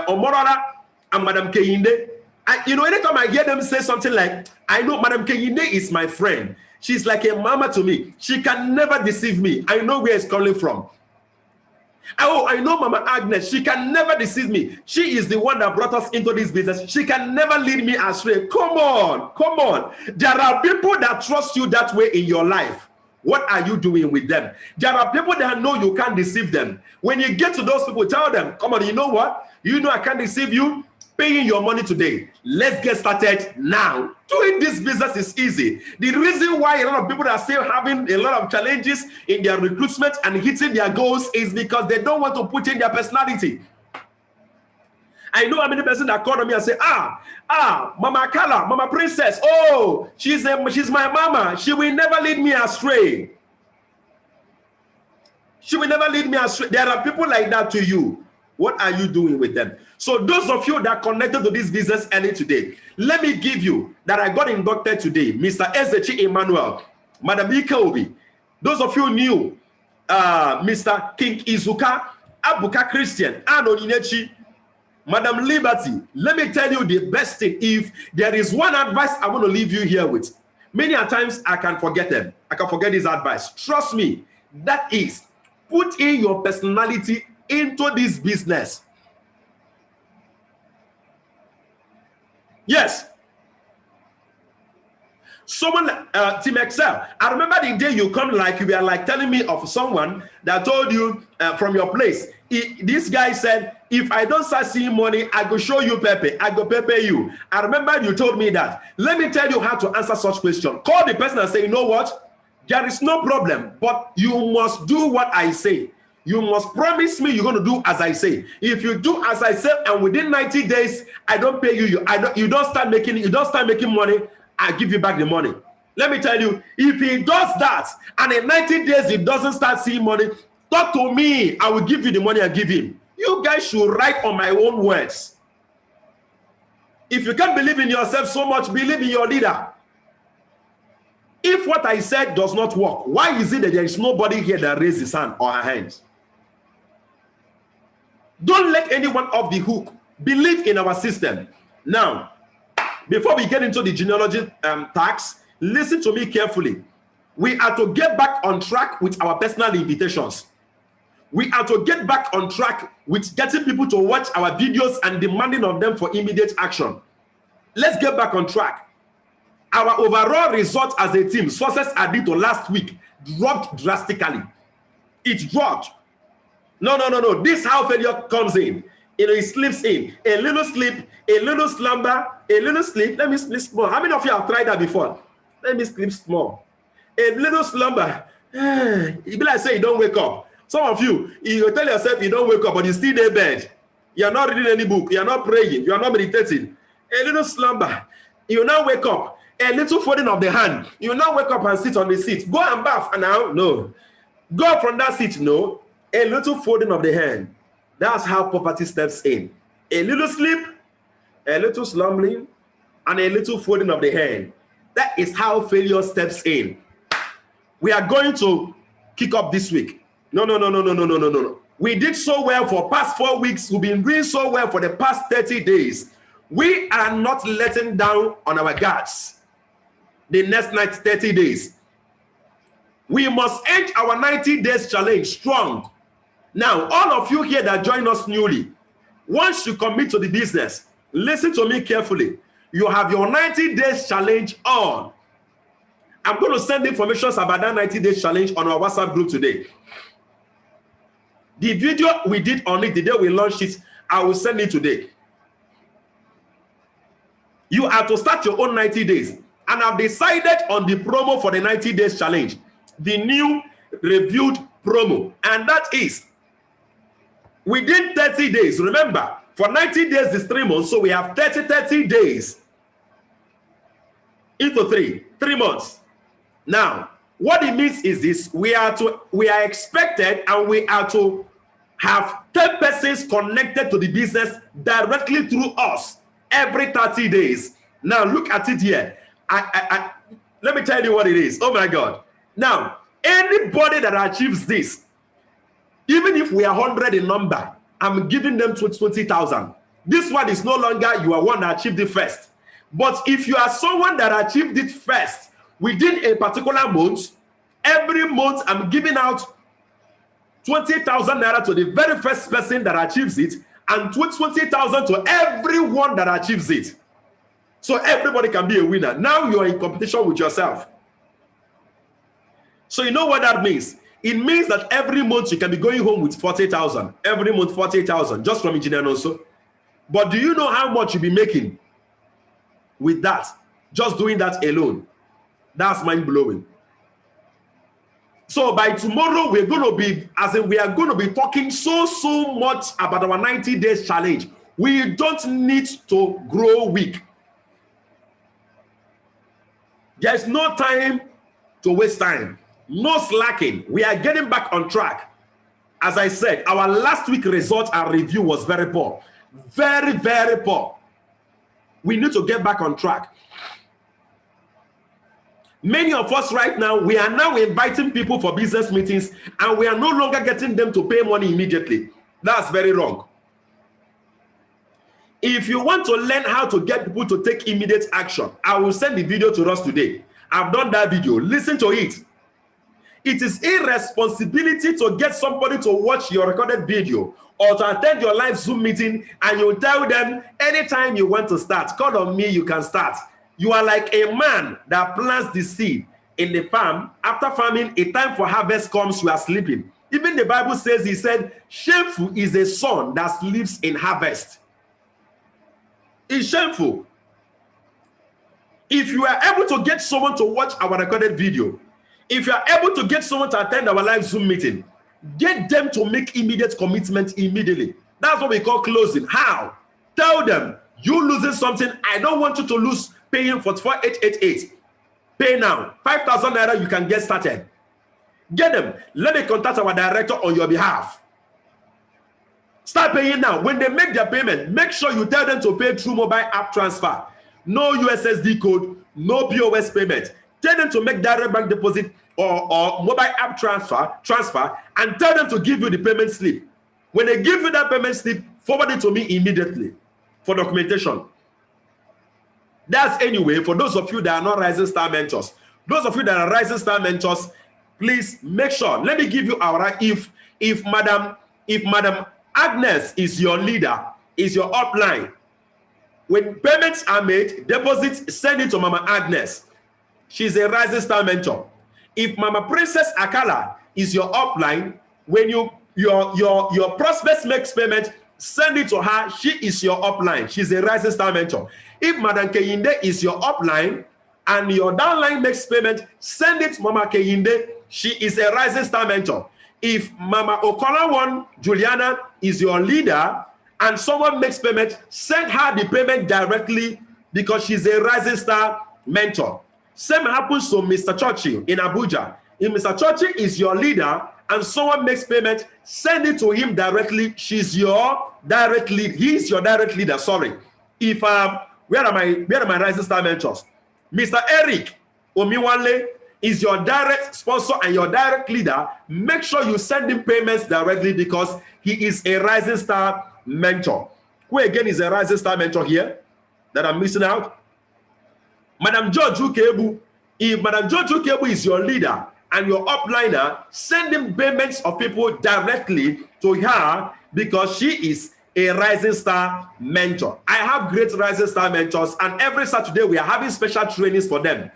Omorara and Madam Keyinde. Anytime I hear them say something like, I know Madam Keyinde is my friend. She's like a mama to me. She can never deceive me. I know where it's coming from. Oh, I know Mama Agnes. She can never deceive me. She is the one that brought us into this business. She can never lead me astray. Come on. There are people that trust you that way in your life. What are you doing with them? There are people that know you can't deceive them. When you get to those people, tell them, come on, you know what? You know I can't deceive you. Paying your money today. Let's get started now. Doing this business is easy. The reason why a lot of people are still having a lot of challenges in their recruitment and hitting their goals is because they don't want to put in their personality. I know how many persons that call on me and say, Mama Kala, Mama Princess, oh, she's my mama. She will never lead me astray. She will never lead me astray. There are people like that to you. What are you doing with them? So those of you that connected to this business early today, let me give you that I got inducted today. Mr. Ezechi Emmanuel, Madam Ikeobi. Those of you knew Mr. King Izuka, Abuka Christian, Ano Inechi, Madam Liberty. Let me tell you the best thing. If there is one advice I want to leave you here with, many a times I can forget them. I can forget this advice. Trust me, that is, put in your personality into this business. Yes. Someone, Team Excel. I remember the day you come, like you were like telling me of someone that told you from your place. This guy said, if I don't start seeing money, I go show you Pepe. I go Pepe you. I remember you told me that. Let me tell you how to answer such question. Call the person and say, you know what? There is no problem, but you must do what I say. You must promise me you're going to do as I say. If you do as I say, and within 90 days, I don't pay you, you don't start making money, I give you back the money. Let me tell you, if he does that, and in 90 days he doesn't start seeing money, talk to me. I will give you the money I give him. You guys should write on my own words. If you can't believe in yourself so much, believe in your leader. If what I said does not work, why is it that there is nobody here that raises his hand or her hands? Don't let anyone off the hook. Believe in our system. Now, before we get into the genealogy tax, listen to me carefully. We are to get back on track with our personal invitations. We are to get back on track with getting people to watch our videos and demanding of them for immediate action. Let's get back on track. Our overall result as a team, success added to last week, dropped drastically. It dropped. No. This is how failure comes in. It slips in. A little sleep, a little slumber, a little sleep. Let me sleep small. How many of you have tried that before? Let me sleep small. A little slumber. It be like say you don't wake up. Some of you, you tell yourself you don't wake up, but you still in bed. You are not reading any book. You are not praying. You are not meditating. A little slumber. You now wake up. A little folding of the hand. You now wake up and sit on the seat. Go and bath. And now, no. Go from that seat, no. A little folding of the hand. That's how poverty steps in. A little sleep, a little slumbering, and a little folding of the hand. That is how failure steps in. We are going to kick up this week. No. We did so well for past 4 weeks. We've been doing so well for the past 30 days. We are not letting down on our guards. The next 30 days. We must end our 90 days challenge strong. Now, all of you here that join us newly, once you commit to the business, listen to me carefully. You have your 90 days challenge on. I'm going to send information about that 90 days challenge on our WhatsApp group today. The video we did on it, the day we launched it, I will send it today. You have to start your own 90 days. And I've decided on the promo for the 90 days challenge, the new reviewed promo. And that is within 30 days. Remember, for 90 days is 3 months, so we have 30 days into 3 months. Now, what it means is this: we are expected, and we are to have 10 persons connected to the business directly through us every 30 days. Now, look at it here. Let me tell you what it is. Oh my God. Now, anybody that achieves this, even if we are 100 in number, I'm giving them 20,000. This one is no longer you are one that achieved it first. But if you are someone that achieved it first within a particular month, every month I'm giving out 20,000 naira to the very first person that achieves it, and 20,000 to everyone that achieves it. So everybody can be a winner. Now you are in competition with yourself. So you know what that means? It means that every month you can be going home with 40,000. Every month 40,000 just from engineering also. But do you know how much you'll be making with that? Just doing that alone. That's mind-blowing. So by tomorrow we are going to be talking so much about our 90 days challenge. We don't need to grow weak. There's no time to waste time. No slacking. We are getting back on track. As I said, our last week result and review was very poor. Very, very poor. We need to get back on track. Many of us right now, we are now inviting people for business meetings, and we are no longer getting them to pay money immediately. That's very wrong. If you want to learn how to get people to take immediate action, I will send the video to us today. I've done that video. Listen to it. It is irresponsibility to get somebody to watch your recorded video or to attend your live Zoom meeting, and you tell them anytime you want to start, call on me, you can start. You are like a man that plants the seed in the farm. After farming, a time for harvest comes, you are sleeping. Even the Bible says, he said, shameful is a son that sleeps in harvest. It's shameful. If you are able to get someone to watch our recorded video, if you are able to get someone to attend our live Zoom meeting, get them to make immediate commitment immediately. That's what we call closing. How? Tell them, you losing something, I don't want you to lose paying for 4888. Pay now. 5,000 naira, you can get started. Get them. Let me contact our director on your behalf. Start paying now. When they make their payment, make sure you tell them to pay through mobile app transfer. No USSD code, no POS payment. Tell them to make direct bank deposit or mobile app transfer, and tell them to give you the payment slip. When they give you that payment slip, forward it to me immediately for documentation. That's anyway, for those of you that are not Rising Star mentors, Those of you that are Rising Star mentors, please make sure. Let me give you our, if Madam Agnes is your leader, is your upline, when payments are made, deposits, send it to Mama Agnes. She's a Rising Star mentor. If Mama Princess Akala is your upline, when your prospects makes payment, send it to her. She is your upline. She's a Rising Star mentor. If Madam Kehinde is your upline and your downline makes payment, send it to Mama Kehinde. She is a Rising Star mentor. If Mama Okolawan Juliana is your leader and someone makes payment, send her the payment directly because she's a Rising Star mentor. Same happens to Mr. Churchill in Abuja. If Mr. Churchill is your leader and someone makes payment, send it to him directly. She's your direct lead. He's your direct leader. Sorry. If where are my Rising Star mentors? Mr. Eric Omiwale is your direct sponsor and your direct leader. Make sure you send him payments directly because he is a Rising Star mentor. Who again is a Rising Star mentor here that I'm missing out? Madam George Ukebu. If Madam George Ukebu is your leader and your upliner, send him payments of people directly to her because she is a Rising Star mentor. I have great Rising Star mentors, and every Saturday we are having special trainings for them.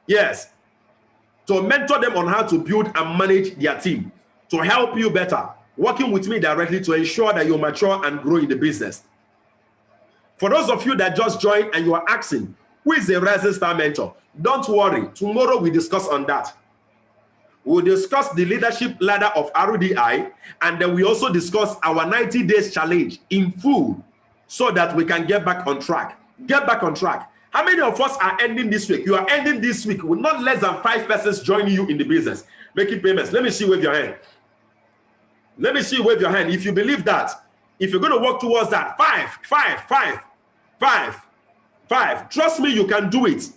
Yes, to mentor them on how to build and manage their team, to help you better, working with me directly to ensure that you mature and grow in the business. For those of you that just joined and you are asking, who is a Rising Star mentor? Don't worry, tomorrow we discuss on that. We'll discuss the leadership ladder of RDI, and then we also discuss our 90 days challenge in full so that we can get back on track. Get back on track. How many of us are ending this week? You are ending this week with not less than 5 persons joining you in the business, making payments. Let me see, wave your hand. Let me see, wave your hand. If you believe that, if you're going to work towards that, 5. Trust me, you can do it.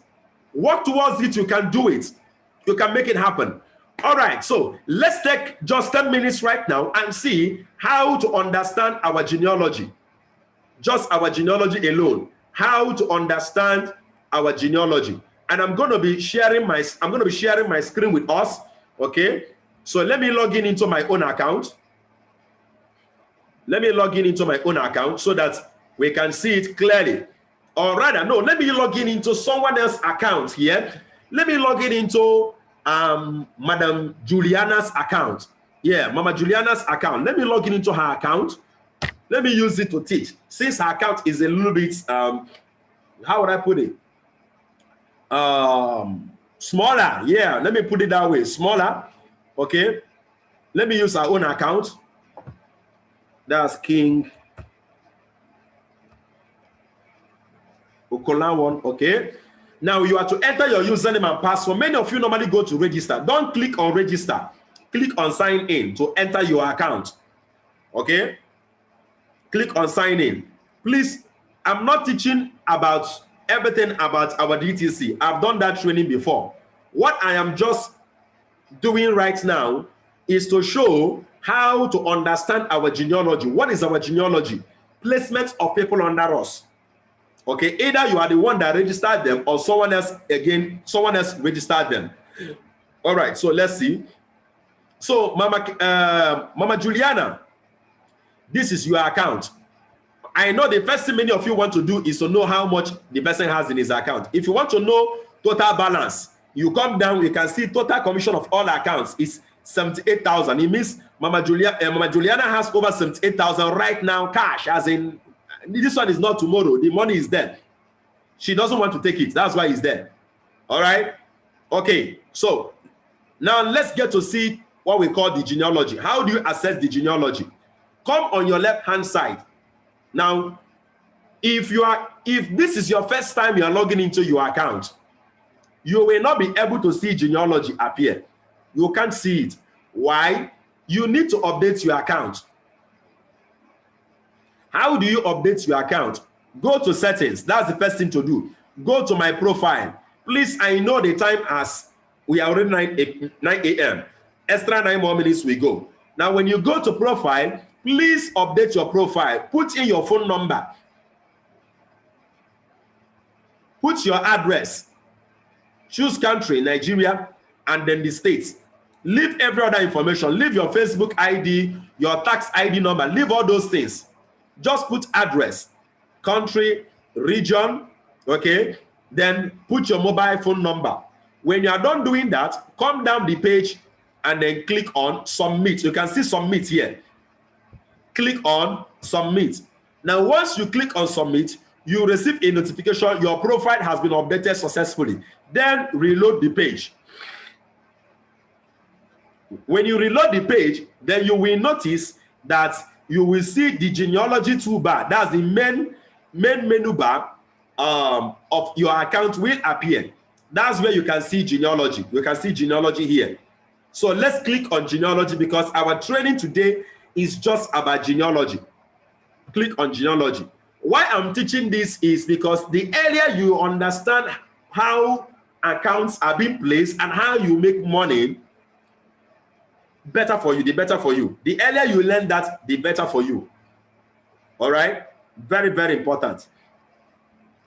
Work towards it, you can do it. You can make it happen. All right, so let's take just 10 minutes right now and see how to understand our genealogy. Just our genealogy alone. How to understand our genealogy. And I'm going to be sharing my screen with us. Okay, so let me log in into my own account. Let me log in into my own account so that we can see it clearly. Or rather, no, let me log in into someone else's account here. Let me log in into Madam Juliana's account. Yeah, Mama Juliana's account. Let me log in into her account. Let me use it to teach. Since her account is a little bit, how would I put it? Smaller. Yeah, let me put it that way. Smaller. Okay. Let me use her own account. That's King Okolawan. Okay. Now you are to enter your username and password. Many of you normally go to register. Don't click on register. Click on sign in to enter your account. Okay. Click on sign in. Please, I'm not teaching about everything about our DTC. I've done that training before. What I am just doing right now is to show how to understand our genealogy. What is our genealogy? Placement of people under us. Okay, either you are the one that registered them or someone else registered them. All right, so let's see. So Mama Juliana, this is your account. I know the first thing many of you want to do is to know how much the person has in his account. If you want to know total balance, you come down, you can see total commission of all accounts is 78,000. It means Mama Juliana has over 78,000 right now cash, as in this one is not tomorrow. The money is there. She doesn't want to take it. That's why it's there. All right. Okay. So now let's get to see what we call the genealogy. How do you assess the genealogy? Come on your left-hand side. Now, if this is your first time you are logging into your account, you will not be able to see genealogy appear. You can't see it. Why? You need to update your account. How do you update your account? Go to settings. That's the first thing to do. Go to my profile. Please, I know the time as we are already 9 a.m. Extra 9 more minutes we go. Now, when you go to profile, please update your profile. Put in your phone number. Put your address. choose country, Nigeria, and then the states. Leave every other information. Leave your Facebook ID, your tax ID number. Leave all those things. Just put address, country, region, okay? Then put your mobile phone number. When you are done doing that, come down the page and then click on submit. You can see submit here. Click on submit. Now, once you click on submit, you receive a notification your profile has been updated successfully. Then reload the page. When you reload the page, then you will notice that you will see the genealogy toolbar. That's the main menu bar of your account will appear. That's where you can see genealogy. You can see genealogy here. So let's click on genealogy because our training today is just about genealogy. Click on genealogy. Why I'm teaching this is because the earlier you understand how accounts are being placed and how you make money, better for you, the better for you. The earlier you learn that, the better for you. All right? Very, very important.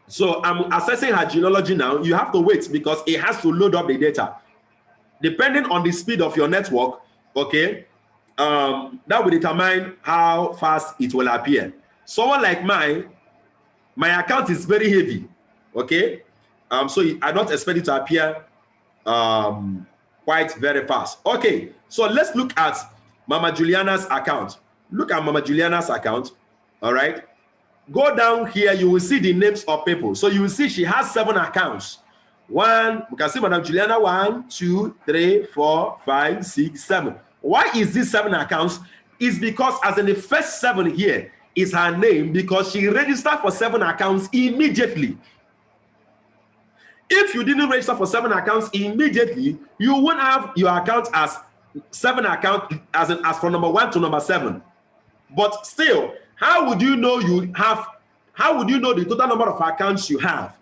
So I'm assessing her genealogy now. You have to wait because it has to load up the data. Depending on the speed of your network, okay, that will determine how fast it will appear. Someone like mine, my account is very heavy, okay? So I don't expect it to appear quite very fast. Okay, so let's look at Mama Juliana's account. Look at Mama Juliana's account, all right? Go down here, you will see the names of people. So you will see she has 7 accounts. One, you can see Madam Juliana, 1, 2, 3, 4, 5, 6, 7. Why is this 7 accounts? It's because as in the first 7 here is her name because she registered for 7 accounts immediately. If you didn't register for 7 accounts immediately, you won't have your account as 7 accounts as from number 1 to number 7. But still, how would you know how would you know the total number of accounts you have?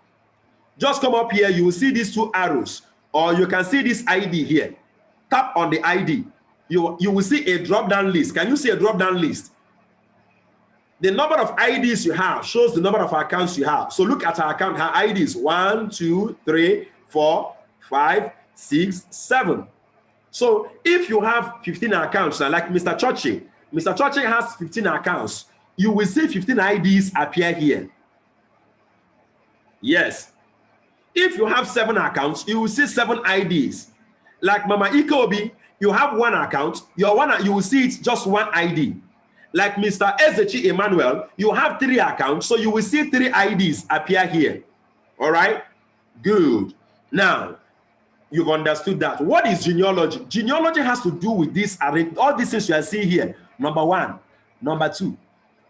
Just come up here, you will see these 2 arrows, or you can see this ID here. Tap on the ID. You will see a drop-down list. Can you see a drop-down list? The number of IDs you have shows the number of accounts you have. So look at her account. Her IDs 1, 2, 3, 4, 5, 6, 7. So if you have 15 accounts, like Mr. Churchill has 15 accounts. You will see 15 IDs appear here. Yes. If you have 7 accounts, you will see 7 IDs. Like Mama Ikobi, you have 1 account. You will see it's just 1 ID. Like Mr. Ezechi Emmanuel, you have 3 accounts, so you will see 3 IDs appear here. All right? Good. Now, you've understood that. What is genealogy? Genealogy has to do with this, all these things you are seeing here. Number 1, number 2,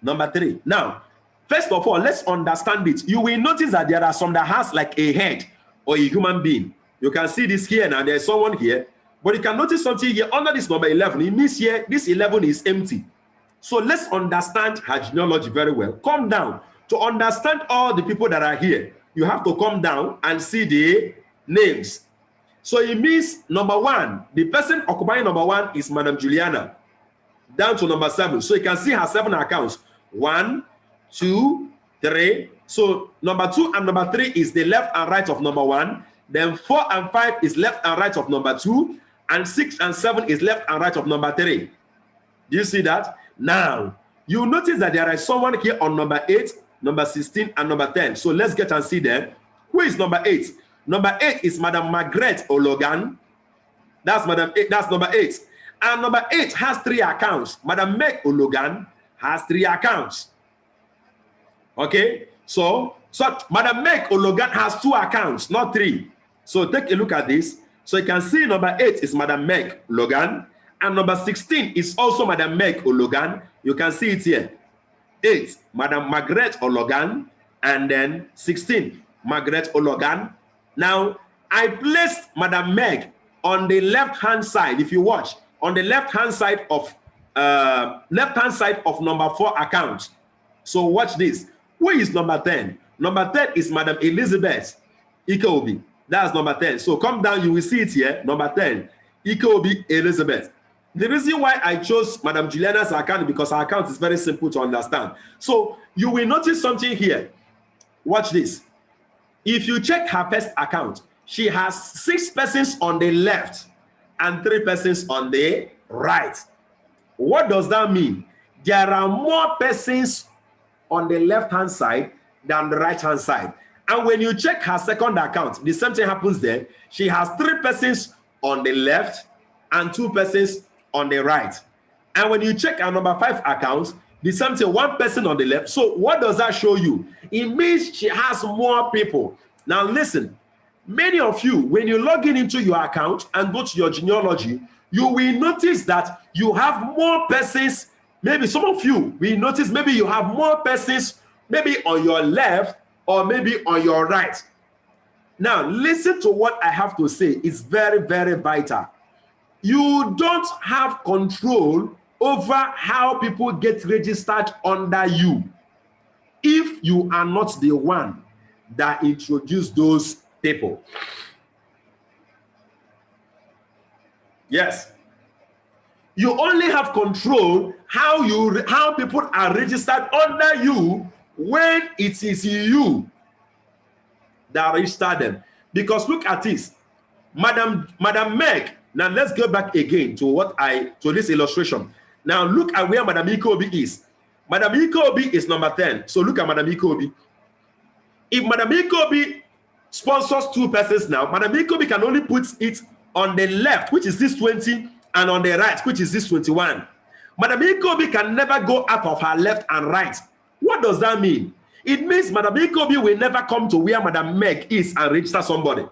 number 3. Now, first of all, let's understand it. You will notice that there are some that has like a head or a human being. You can see this here now. There's someone here. But you can notice something here under this number 11. It means here, this 11 is empty. So let's understand her genealogy very well. Come down. To understand all the people that are here, you have to come down and see the names. So it means number 1, the person occupying number 1 is Madam Juliana. Down to number 7. So you can see her 7 accounts. 1, 2, 3. So number 2 and number 3 is the left and right of number 1. Then 4 and 5 is left and right of number 2. And 6 and 7 is left and right of number 3. Do you see that? Now, you notice that there is someone here on number 8, number 16, and number 10. So let's get and see them. Who is number 8? Number 8 is Madam Margaret Ologan. That's Madam 8. That's number 8. And number 8 has 3 accounts. Madam Meg Ologan has 3 accounts. Okay? So Madam Meg Ologan has 2 accounts, not 3. So take a look at this. So you can see number 8 is Madam Meg Logan. And number 16 is also Madam Meg Ologan. You can see it here. 8, Madam Margaret Ologan. And then 16, Margaret Ologan. Now, I placed Madam Meg on the left-hand side. If you watch, on the left-hand side of number 4 account. So watch this. Who is number 10? Number 10 is Madam Elizabeth Ikobi. That's number 10. So come down, you will see it here. Number 10, Ikobi Elizabeth. The reason why I chose Madam Juliana's account is because her account is very simple to understand. So you will notice something here. Watch this. If you check her first account, she has 6 persons on the left and 3 persons on the right. What does that mean? There are more persons on the left-hand side than the right-hand side. And when you check her second account, the same thing happens there. She has 3 persons on the left and 2 persons on the right. And when you check her number 5 account, the same thing, 1 person on the left. So what does that show you? It means she has more people. Now listen, many of you, when you log into your account and go to your genealogy, you will notice that you have more persons. Maybe some of you will notice maybe you have more persons maybe on your left or maybe on your right. Now listen to what I have to say. It's very, very vital. You don't have control over how people get registered under you if you are not the one that introduced those people. Yes. You only have control how people are registered under you when it is you that registered them. Because look at this. Madam Meg, now let's go back again to this illustration. Now look at where Madam Ikobi is. Madam Ikobi is number 10. So look at Madam Ikobi. If Madam Ikobi sponsors 2 persons now, Madam Ikobi can only put it on the left, which is this 20, and on the right, which is this 21. Madam Ikobi can never go out of her left and right. What does that mean? It means Madam Ikobi will never come to where Madam Meg is and register somebody.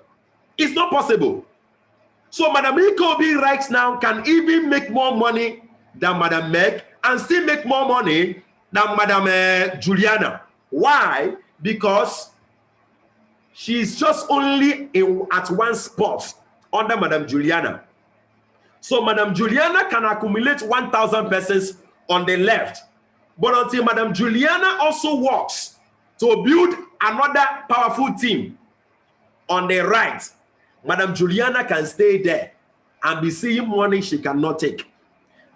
It's not possible. So Madam Ikobi right now can even make more money than Madam Meg and still make more money than Madam Juliana. Why? Because she's just only at one spot under Madam Juliana. So Madam Juliana can accumulate 1,000 persons on the left. But until Madam Juliana also works to build another powerful team on the right, Madam Juliana can stay there and be seeing money she cannot take.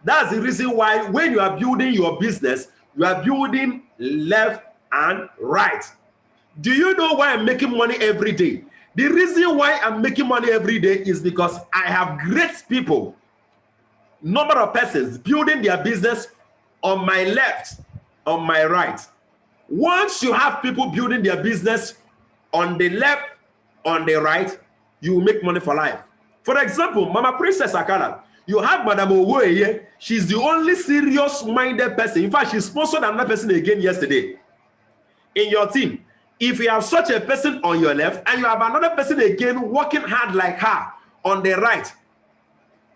That's the reason why when you are building your business, you are building left and right. Do you know why I'm making money every day? The reason why I'm making money every day is because I have great people, number of persons building their business on my left, on my right. Once you have people building their business on the left, on the right, you will make money for life. For example, Mama Princess Akala, you have Madam Owoye here. She's the only serious-minded person. In fact, she sponsored another person again yesterday. In your team, if you have such a person on your left and you have another person again working hard like her on the right,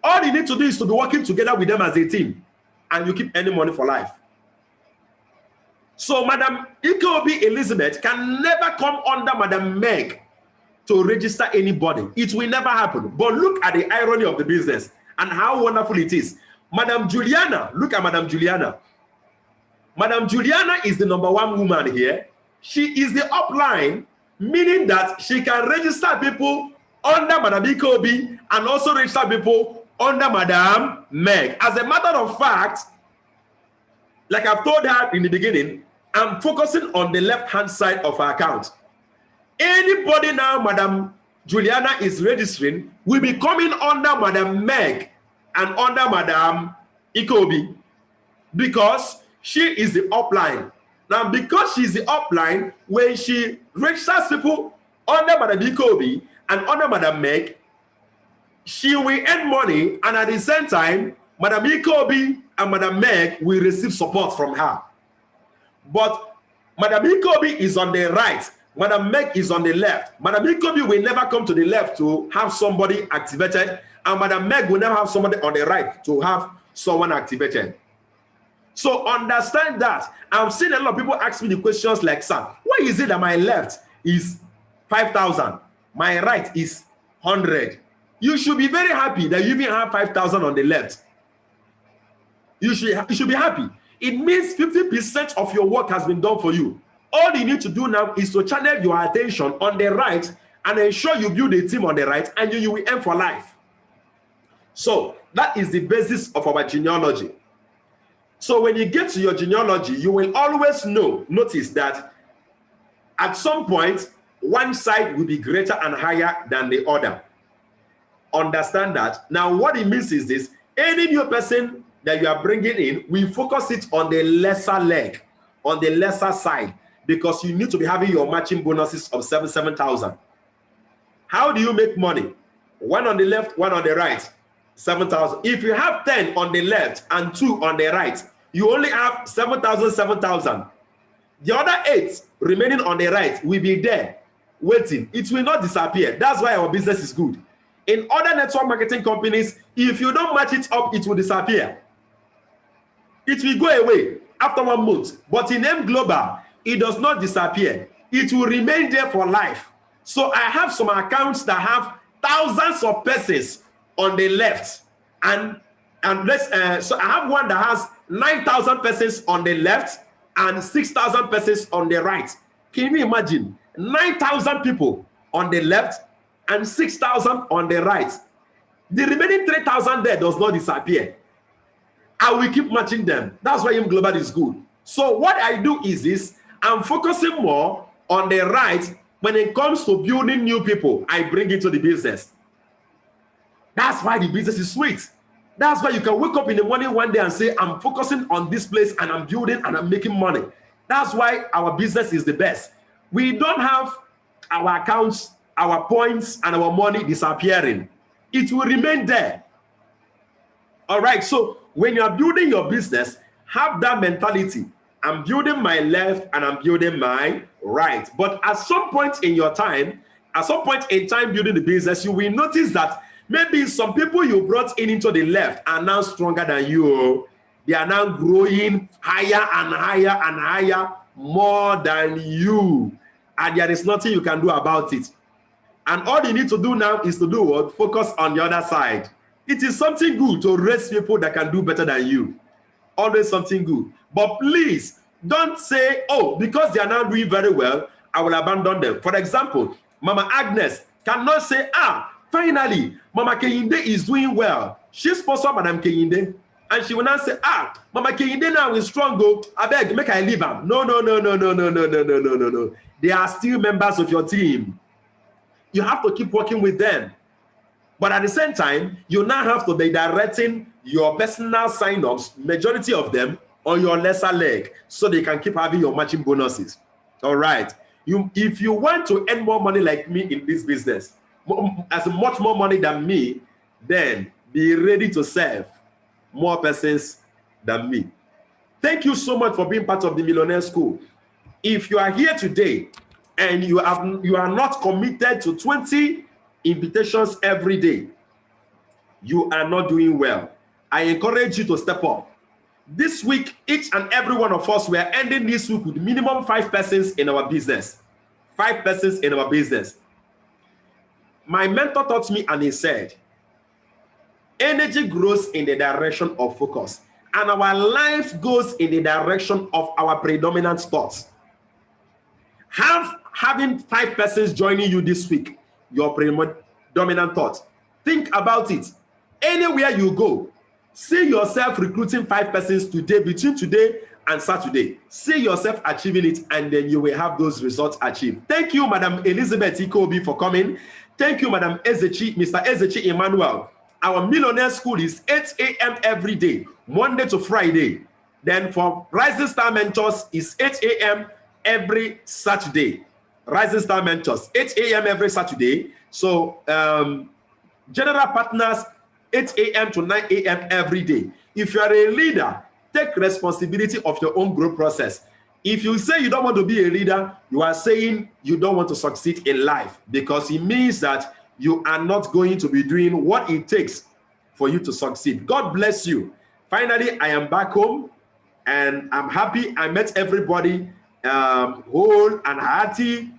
all you need to do is to be working together with them as a team, and you keep earning money for life. So Madam Ikobi Elizabeth can never come under Madam Meg to register anybody. It will never happen. But look at the irony of the business and how wonderful it is. Madam Juliana, look at Madam Juliana. Madam Juliana is the #1 woman here. She is the upline, meaning that she can register people under Madam Ikobi and also register people under Madam Meg. As a matter of fact, like I've told her in the beginning, I'm focusing on the left-hand side of her account. Anybody now Madam Juliana is registering will be coming under Madam Meg and under Madam Ikobi because she is the upline. Now, because she's the upline, when she registers people under Madam Ikobi and under Madam Meg, she will earn money, and at the same time, Madam Ikobi and Madam Meg will receive support from her. But Madam Ikobi is on the right, Madam Meg is on the left. Madam Ikobi will never come to the left to have somebody activated, and Madam Meg will never have somebody on the right to have someone activated. So understand that. I'm seeing a lot of people ask me the questions like, sir, why is it that my left is 5,000, my right is 100? You should be very happy that you even have 5,000 on the left. You should be happy. It means 50% of your work has been done for you. All you need to do now is to channel your attention on the right and ensure you build a team on the right, and you will earn for life. So that is the basis of our genealogy. So when you get to your genealogy, you will always notice that at some point, one side will be greater and higher than the other. Understand that? Now, what it means is this: any new person that you are bringing in, we focus it on the lesser leg, on the lesser side, because you need to be having your matching bonuses of 7,000. How do you make money? One on the left, one on the right, 7,000. If you have 10 on the left and 2 on the right, you only have 7,000, 7,000. The other 8 remaining on the right will be there waiting. It will not disappear. That's why our business is good. In other network marketing companies, if you don't match it up, it will disappear. It will go away after 1 month. But in M Global, it does not disappear. It will remain there for life. So I have some accounts that have thousands of persons on the left, so I have one that has 9,000 persons on the left and 6,000 persons on the right. Can you imagine 9,000 people on the left and 6,000 on the right? The remaining 3,000 there does not disappear. I will keep matching them. That's why M Global is good. So what I do is this: I'm focusing more on the right. When it comes to building new people, I bring it to the business. That's why the business is sweet. That's why you can wake up in the morning one day and say, I'm focusing on this place and I'm building and I'm making money. That's why our business is the best. We don't have our accounts, our points, and our money disappearing. It will remain there. All right. So when you are building your business, have that mentality. I'm building my left and I'm building my right. But at some point in your time, building the business, you will notice that maybe some people you brought into the left are now stronger than you. They are now growing higher and higher and higher, more than you. And there is nothing you can do about it. And all you need to do now is to do what? Focus on the other side. It is something good to raise people that can do better than you. Always something good. But please don't say, oh, because they are now doing very well, I will abandon them. For example, Mama Agnes cannot say, finally, Mama Kehinde is doing well. She sponsored Madam Kehinde. And she will not say, Mama Kehinde now is strong, go. I beg, make I leave her. No. They are still members of your team. You have to keep working with them. But at the same time, you now have to be directing your personal sign-ups, majority of them, on your lesser leg, so they can keep having your matching bonuses. All right. If you want to earn more money like me in this business, as much more money than me, then be ready to serve more persons than me. Thank you so much for being part of the Millionaire School. If you are here today and you are not committed to 20 invitations every day, you are not doing well. I encourage you to step up. This week, each and every one of us, we are ending this week with minimum 5 persons in our business. 5 persons in our business. My mentor taught me and he said, energy grows in the direction of focus, and our life goes in the direction of our predominant thoughts. Having 5 persons joining you this week, your predominant thoughts. Think about it. Anywhere you go, see yourself recruiting 5 persons today, between today and Saturday. See yourself achieving it, and then you will have those results achieved. Thank you, Madam Elizabeth Ikobi, for coming. Thank you, Madam Ezechi, Mr. Ezechi Emmanuel. Our Millionaire School is 8 a.m. every day, Monday to Friday. Then for Rising Star Mentors is 8 a.m. every Saturday. Rising Star Mentors, 8 a.m. every Saturday. So General Partners, 8 a.m. to 9 a.m. every day. If you are a leader, take responsibility of your own growth process. If you say you don't want to be a leader, you are saying you don't want to succeed in life, because it means that you are not going to be doing what it takes for you to succeed. God bless you. Finally, I am back home and I'm happy. I met everybody whole and hearty.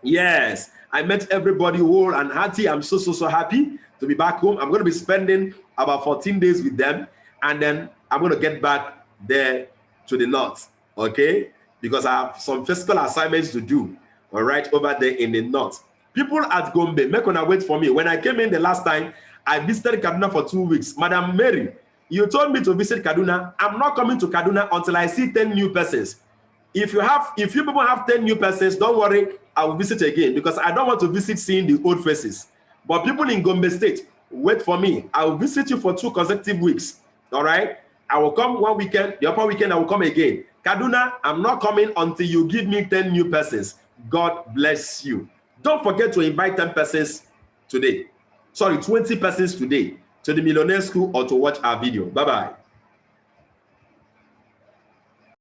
Yes, I met everybody whole and hearty. I'm so happy to be back home. I'm going to be spending about 14 days with them, and then I'm going to get back there to the north, okay? Because I have some physical assignments to do, all right, over there in the north. People at Gombe, make una wait for me. When I came in the last time, I visited Kaduna for 2 weeks. Madam Mary, you told me to visit Kaduna. I'm not coming to Kaduna until I see 10 new persons. If you people have 10 new persons, don't worry. I will visit again because I don't want to visit seeing the old faces. But people in Gombe State, wait for me. I will visit you for 2 consecutive weeks. All right? I will come one weekend. The upper weekend, I will come again. Kaduna, I'm not coming until you give me 10 new persons. God bless you. Don't forget to invite 10 persons today. Sorry, 20 persons today to the Millionaire School or to watch our video. Bye-bye.